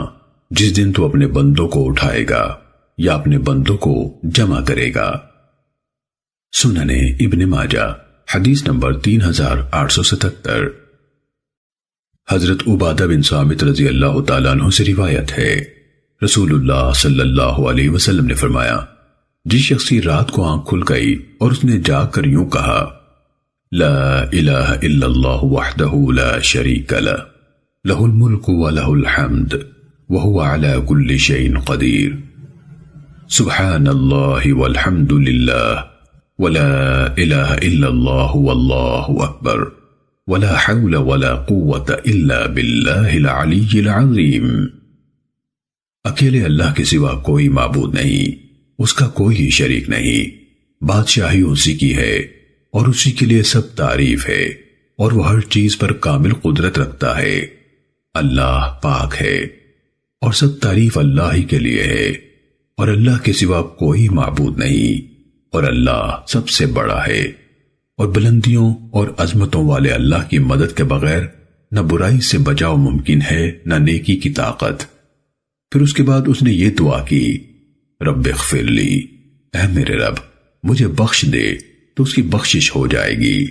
جس دن تو اپنے بندوں کو اٹھائے گا یا اپنے بندوں کو جمع کرے گا۔ سنن ابن ماجہ حدیث نمبر 3877۔ حضرت عبادہ بن صامت رضی اللہ تعالیٰ عنہ سے روایت ہے، رسول اللہ صلی اللہ علیہ وسلم نے فرمایا، جس شخص کی رات کو آنکھ کھل گئی اور اس نے جاگ کر یوں کہا، لا الہ الا اللہ وحدہ لا شریک لہ، لہ الملک ولہ الحمد وہو علی کل شیء قدیر، سبحان اللہ والحمد للہ ولا الہ الا اللہ واللہ اکبر ولا حول ولا قوة الا باللہ العلی العظیم۔ اکیلے اللہ کے سوا کوئی معبود نہیں، اس کا کوئی شریک نہیں، بادشاہی اسی کی ہے اور اسی کے لیے سب تعریف ہے، اور وہ ہر چیز پر کامل قدرت رکھتا ہے۔ اللہ پاک ہے اور سب تعریف اللہ ہی کے لیے ہے، اور اللہ کے سوا کوئی معبود نہیں، اور اللہ سب سے بڑا ہے، اور بلندیوں اور عظمتوں والے اللہ کی مدد کے بغیر نہ برائی سے بچاؤ ممکن ہے نہ نیکی کی طاقت۔ پھر اس کے بعد اس نے یہ دعا کی، رب اغفر لی، اے میرے رب مجھے بخش دے تو اس کی بخشش ہو جائے گی۔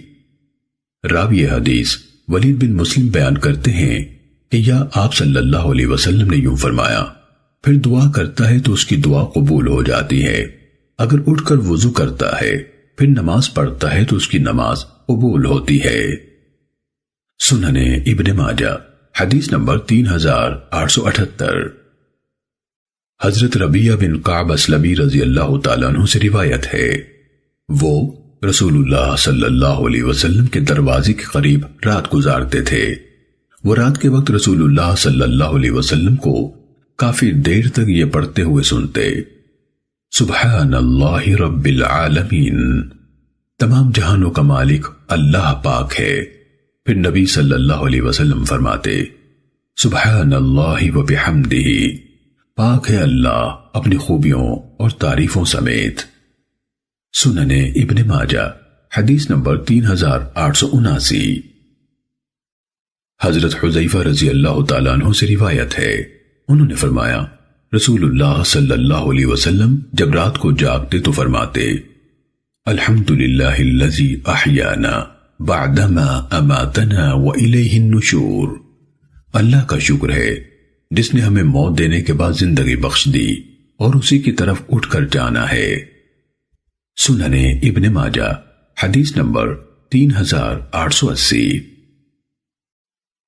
راوی حدیث ولید بن مسلم بیان کرتے ہیں کہ یا آپ صلی اللہ علیہ وسلم نے یوں فرمایا، پھر دعا کرتا ہے تو اس کی دعا قبول ہو جاتی ہے، اگر اٹھ کر وضو کرتا ہے پھر نماز پڑھتا ہے تو اس کی نماز قبول ہوتی ہے۔ سنن ابن ماجہ حدیث نمبر 3878۔ حضرت ربیعہ بن کعب اسلمی رضی اللہ تعالیٰ عنہ سے روایت ہے، وہ رسول اللہ صلی اللہ علیہ وسلم کے دروازے کے قریب رات گزارتے تھے۔ وہ رات کے وقت رسول اللہ صلی اللہ علیہ وسلم کو کافی دیر تک یہ پڑھتے ہوئے سنتے، سبحان اللہ رب العالمین، تمام جہانوں کا مالک اللہ پاک ہے۔ پھر نبی صلی اللہ علیہ وسلم فرماتے، سبحان اللہ وبحمدہ، پاک ہے اللہ اپنی خوبیوں اور تعریفوں سمیت۔ سنن ابن ماجہ حدیث نمبر 3879۔ حضرت حذیفہ رضی اللہ تعالیٰ عنہ سے روایت ہے، انہوں نے فرمایا رسول اللہ صلی اللہ علیہ وسلم جب رات کو جاگتے تو فرماتے الحمدللہ الذی احیانا بعدما اماتنا والیہ النشور، اللہ کا شکر ہے جس نے ہمیں موت دینے کے بعد زندگی بخش دی اور اسی کی طرف اٹھ کر جانا ہے۔ سنن ابن ماجہ حدیث نمبر 3880۔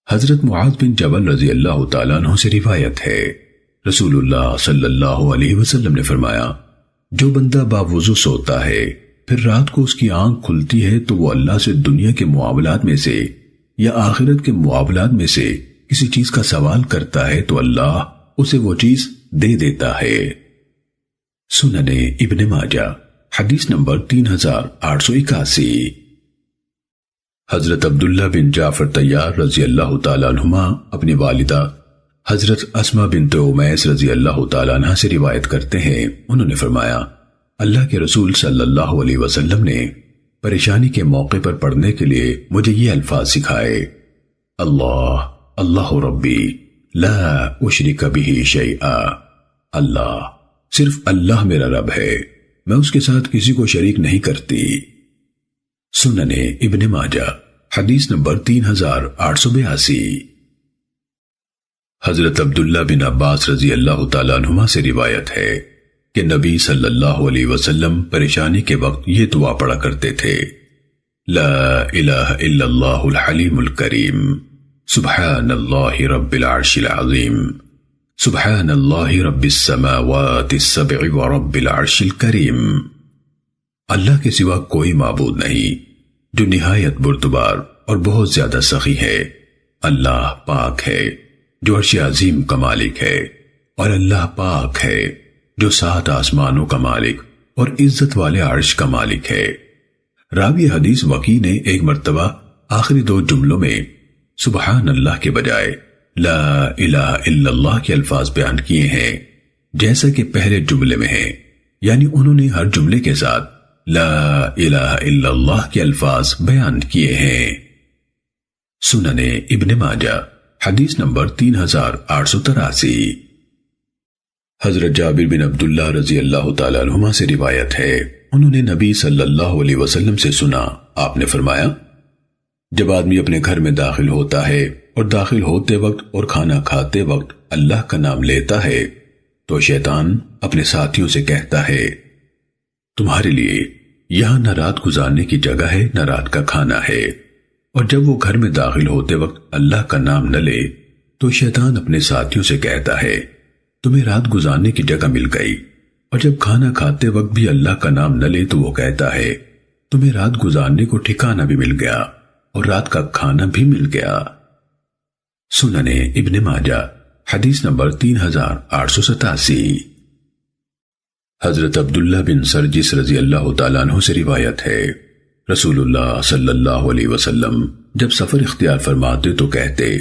حضرت معاذ بن جبل رضی اللہ تعالیٰ عنہ سے روایت ہے، رسول اللہ صلی اللہ علیہ وسلم نے فرمایا جو بندہ باوضو سوتا ہے پھر رات کو اس کی آنکھ کھلتی ہے تو وہ اللہ سے دنیا کے معاملات میں سے یا آخرت کے معاملات میں سے کسی چیز کا سوال کرتا ہے تو اللہ اسے وہ چیز دے دیتا ہے۔ سنن ابن ماجہ حدیث نمبر 3881۔ حضرت عبداللہ بن جعفر طیار رضی اللہ تعالیٰ عنہما اپنی والدہ حضرت اسماء بنت امیس رضی اللہ تعالیٰ عنہ سے روایت کرتے ہیں، انہوں نے فرمایا اللہ کے رسول صلی اللہ علیہ وسلم نے پریشانی کے موقع پر پڑھنے کے لیے مجھے یہ الفاظ سکھائے، اللہ اللہ ربی لا اشرک بہ شیئا، اللہ صرف اللہ میرا رب ہے، میں اس کے ساتھ کسی کو شریک نہیں کرتی۔ سنن ابن ماجہ حدیث نمبر 3882۔ حضرت عبداللہ بن عباس رضی اللہ تعالیٰ عنہما سے روایت ہے کہ نبی صلی اللہ علیہ وسلم پریشانی کے وقت یہ دعا پڑھا کرتے تھے، لا الہ الا اللہ الحلیم الکریم، سبحان اللہ رب العرش العظیم، سبحان اللہ رب السماوات السبع ورب العرش الکریم، اللہ کے سوا کوئی معبود نہیں جو نہایت بردبار اور بہت زیادہ سخی ہے، اللہ پاک ہے جو عرش عظیم کا مالک ہے، اور اللہ پاک ہے جو 7 آسمانوں کا مالک اور عزت والے عرش کا مالک ہے۔ راوی حدیث وقی نے ایک مرتبہ آخری 2 جملوں میں سبحان اللہ کے بجائے لا الہ الا اللہ کے الفاظ بیان کیے ہیں جیسا کہ پہلے جملے میں ہیں، یعنی انہوں نے ہر جملے کے ساتھ لا الہ الا اللہ کے الفاظ بیان کیے ہیں۔ سنن ابن ماجہ حدیث نمبر 3883۔ حضرت جابر بن عبداللہ رضی اللہ تعالیٰ عنہما سے روایت ہے، انہوں نے نبی صلی اللہ علیہ وسلم سے سنا، آپ نے فرمایا جب آدمی اپنے گھر میں داخل ہوتا ہے اور داخل ہوتے وقت اور کھانا کھاتے وقت اللہ کا نام لیتا ہے تو شیطان اپنے ساتھیوں سے کہتا ہے تمہارے لیے یہاں نہ رات گزارنے کی جگہ ہے نہ رات کا کھانا ہے، اور جب وہ گھر میں داخل ہوتے وقت اللہ کا نام نہ لے تو شیطان اپنے ساتھیوں سے کہتا ہے تمہیں رات گزارنے کی جگہ مل گئی، اور جب کھانا کھاتے وقت بھی اللہ کا نام نہ لے تو وہ کہتا ہے تمہیں رات گزارنے کو ٹھکانہ بھی مل گیا اور رات کا کھانا بھی مل گیا۔ سنن ابن ماجہ حدیث نمبر 3887۔ حضرت عبداللہ بن سرجس رضی اللہ تعالیٰ عنہ سے روایت ہے، رسول اللہ صلی اللہ علیہ وسلم جب سفر اختیار فرماتے تو کہتے،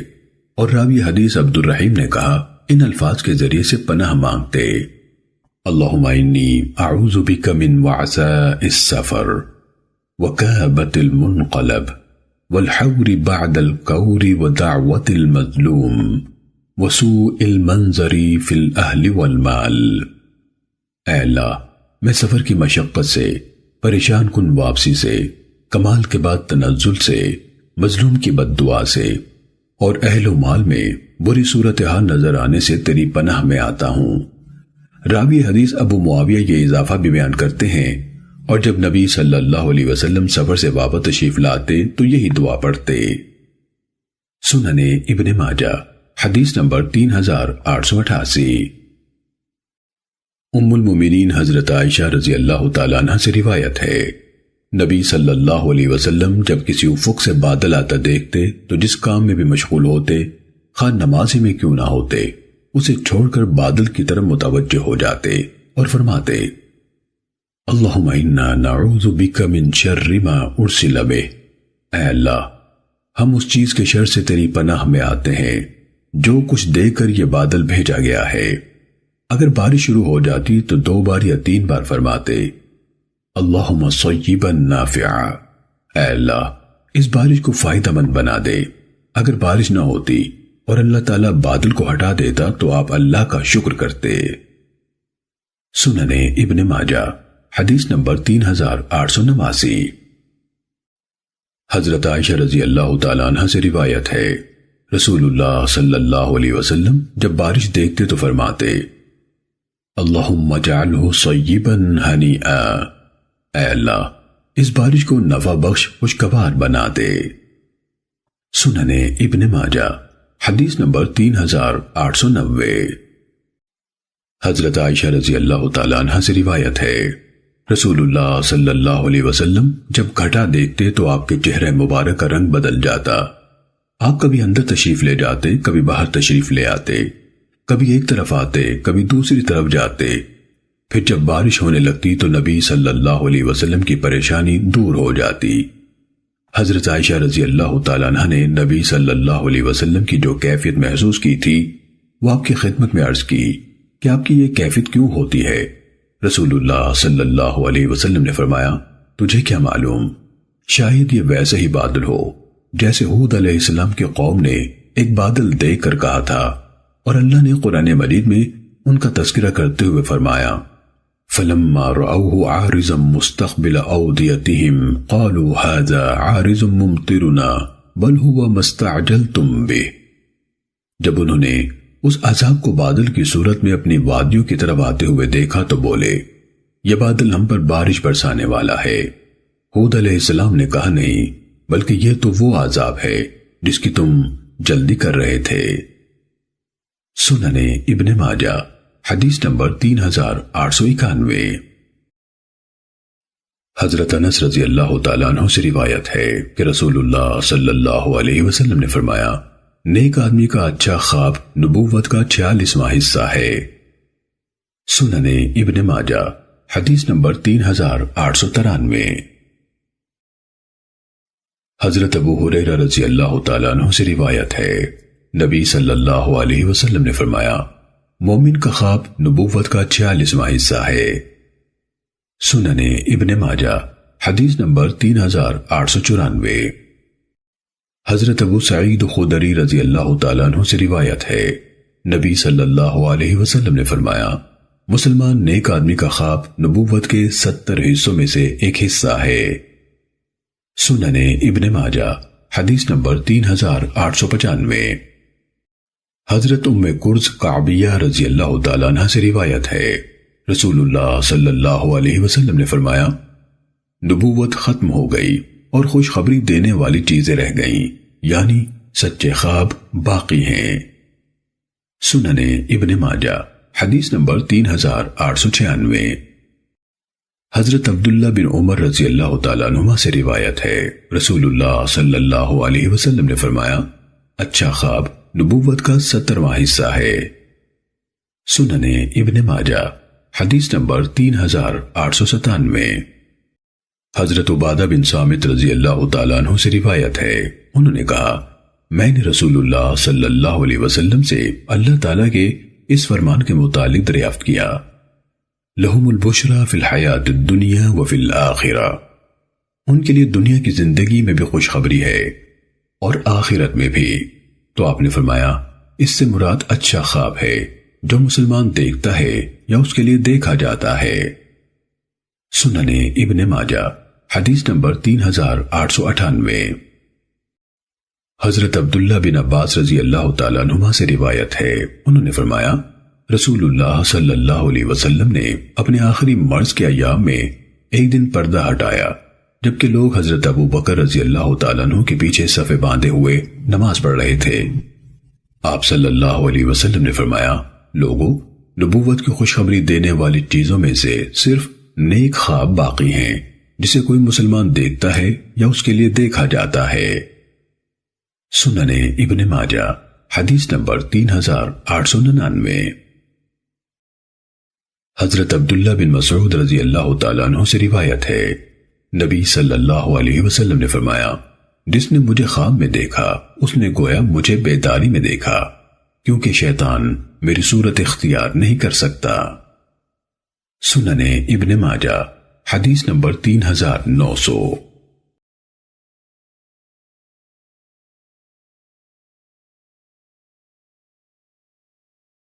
اور راوی حدیث عبد الرحیم نے کہا ان الفاظ کے ذریعے سے پناہ مانگتے، اللہم انی اعوذ بک من وعثاء السفر وکابت المنقلب والحور بعد القور ودعوت المظلوم وسوء المنظر فی الاہل والمال۔ اے اللہ، میں سفر کی مشقت سے، پریشان کن واپسی سے، کمال کے بعد تنزل سے، مظلوم کی بد دعا سے، اور اہل و مال میں بری صورتحال نظر آنے سے تیری پناہ میں آتا ہوں۔ راوی حدیث ابو معاویہ یہ اضافہ بھی بیان کرتے ہیں، اور جب نبی صلی اللہ علیہ وسلم سفر سے واپس تشریف لاتے تو یہی دعا پڑھتے۔ سنن ابن ماجہ حدیث نمبر 3888۔ ام المومنین حضرت عائشہ رضی اللہ تعالیٰ عنہ سے روایت ہے، نبی صلی اللہ علیہ وسلم جب کسی افق سے بادل آتا دیکھتے تو جس کام میں بھی مشغول ہوتے، خواہ نمازی میں کیوں نہ ہوتے، اسے چھوڑ کر بادل کی طرف متوجہ ہو جاتے اور فرماتے اللہم انا نعوذ بک من شر ما ارسل بہ، اے اللہ ہم اس چیز کے شر سے تیری پناہ میں آتے ہیں جو کچھ دے کر یہ بادل بھیجا گیا ہے۔ اگر بارش شروع ہو جاتی تو 2 بار یا 3 بار فرماتے اللہم صیبا نافعا، اے اللہ اس بارش کو فائدہ مند بنا دے، اگر بارش نہ ہوتی اور اللہ تعالیٰ بادل کو ہٹا دیتا تو آپ اللہ کا شکر کرتے۔ سننے ابن ماجہ حدیث نمبر 3889۔ حضرت عائشہ رضی اللہ تعالیٰ عنہ سے روایت ہے، رسول اللہ صلی اللہ علیہ وسلم جب بارش دیکھتے تو فرماتے، اللہم اجعلہ صیبا ہنیئا، اے اللہ اس بارش کو نفع بخش خوشگوار بنا دے۔ سننے ابن ماجہ حدیث نمبر 3890۔ حضرت عائشہ رضی اللہ تعالیٰ عنہ سے روایت ہے، رسول اللہ صلی اللہ علیہ وسلم جب گھٹا دیکھتے تو آپ کے چہرے مبارک کا رنگ بدل جاتا۔ آپ کبھی اندر تشریف لے جاتے، کبھی باہر تشریف لے آتے، کبھی ایک طرف آتے، کبھی دوسری طرف جاتے۔ پھر جب بارش ہونے لگتی تو نبی صلی اللہ علیہ وسلم کی پریشانی دور ہو جاتی۔ حضرت عائشہ رضی اللہ تعالیٰ عنہ نے نبی صلی اللہ علیہ وسلم کی جو کیفیت محسوس کی تھی وہ آپ کی خدمت میں عرض کی کہ آپ کی یہ کیفیت کیوں ہوتی ہے؟ رسول اللہ صلی اللہ علیہ وسلم نے فرمایا، تجھے کیا معلوم، شاید یہ ویسے ہی بادل ہو جیسے ہود علیہ السلام کی قوم نے ایک بادل دیکھ کر کہا تھا، اور اللہ نے قرآن مجید میں ان کا تذکرہ کرتے ہوئے فرمایا، فَلَمَّا رَأَوْهُ عَارِضًا مُسْتَقْبِلَ أَوْدِيَتِهِمْ قَالُوا هَذَا عَارِضٌ مُمْطِرُنَا بَلْ هُوَ مَا اسْتَعْجَلْتُمْ بِهِ۔ جب انہوں نے اس عذاب کو بادل کی صورت میں اپنی وادیوں کی طرف آتے ہوئے دیکھا تو بولے، یہ بادل ہم پر بارش برسانے والا ہے۔ ہود علیہ السلام نے کہا، نہیں بلکہ یہ تو وہ عذاب ہے جس کی تم جلدی کر رہے تھے۔ سننے ابن ماجہ حدیث نمبر 3891۔ حضرت انس رضی اللہ تعالیٰ عنہ سے روایت ہے کہ رسول اللہ صلی اللہ علیہ وسلم نے فرمایا، نیک آدمی کا اچھا خواب نبوت کا 46واں حصہ ہے۔ سننے ابن ماجہ حدیث نمبر 3893۔ حضرت ابو ہریرہ رضی اللہ تعالیٰ عنہ سے روایت ہے، نبی صلی اللہ علیہ وسلم نے فرمایا، مومن کا خواب نبوت کا 46واں حصہ ہے۔ سننے ابن ماجہ حدیث نمبر 3894۔ حضرت ابو سعید خدری رضی اللہ تعالیٰ عنہ سے روایت ہے، نبی صلی اللہ علیہ وسلم نے فرمایا، مسلمان نیک آدمی کا خواب نبوت کے 70 حصوں میں سے ایک حصہ ہے۔ سننے ابن ماجہ حدیث نمبر 3895۔ حضرت ام کرز کعبیہ رضی اللہ تعالیٰ عنہ سے روایت ہے، رسول اللہ صلی اللہ علیہ وسلم نے فرمایا، نبوت ختم ہو گئی اور خوشخبری دینے والی چیزیں رہ گئیں، یعنی سچے خواب باقی ہیں۔ سننے ابن ماجہ حدیث نمبر 3896۔ حضرت عبداللہ بن عمر رضی اللہ تعالیٰ عنہ سے روایت ہے، رسول اللہ صلی اللہ علیہ وسلم نے فرمایا، اچھا خواب نبوت کا 70واں حصہ ہے۔ سننے ابن ماجہ حدیث نمبر 3897۔ حضرت عبادہ بن صامت رضی اللہ تعالیٰ عنہ سے روایت ہے، انہوں نے کہا، میں نے رسول اللہ صلی اللہ علیہ وسلم سے اللہ تعالیٰ کے اس فرمان کے متعلق دریافت کیا، لہم البشرا فی الحیات الدنیا وفی الآخرہ، ان کے لیے دنیا کی زندگی میں بھی خوشخبری ہے اور آخرت میں بھی۔ تو آپ نے فرمایا، اس سے مراد اچھا خواب ہے جو مسلمان دیکھتا ہے یا اس کے لیے دیکھا جاتا ہے۔ سننے ابن ماجہ حدیث نمبر 3898۔ حضرت عبداللہ بن عباس رضی اللہ تعالیٰ عنہما سے روایت ہے، انہوں نے فرمایا، رسول اللہ صلی اللہ علیہ وسلم نے اپنے آخری مرض کے ایام میں ایک دن پردہ ہٹایا جبکہ لوگ حضرت ابو بکر رضی اللہ تعالیٰ عنہ کے پیچھے صفے باندھے ہوئے نماز پڑھ رہے تھے۔ آپ صلی اللہ علیہ وسلم نے فرمایا، لوگوں، نبوت کی خوشخبری دینے والی چیزوں میں سے صرف نیک خواب باقی ہیں جسے کوئی مسلمان دیکھتا ہے یا اس کے لیے دیکھا جاتا ہے۔ سننے ابن ماجہ حدیث نمبر 3899۔ حضرت عبداللہ بن مسعود رضی اللہ تعالیٰ عنہ سے روایت ہے، نبی صلی اللہ علیہ وسلم نے فرمایا، جس نے مجھے خواب میں دیکھا اس نے گویا مجھے بیداری میں دیکھا، کیونکہ شیطان میری صورت اختیار نہیں کر سکتا۔ سننے ابن ماجہ حدیث نمبر 3900۔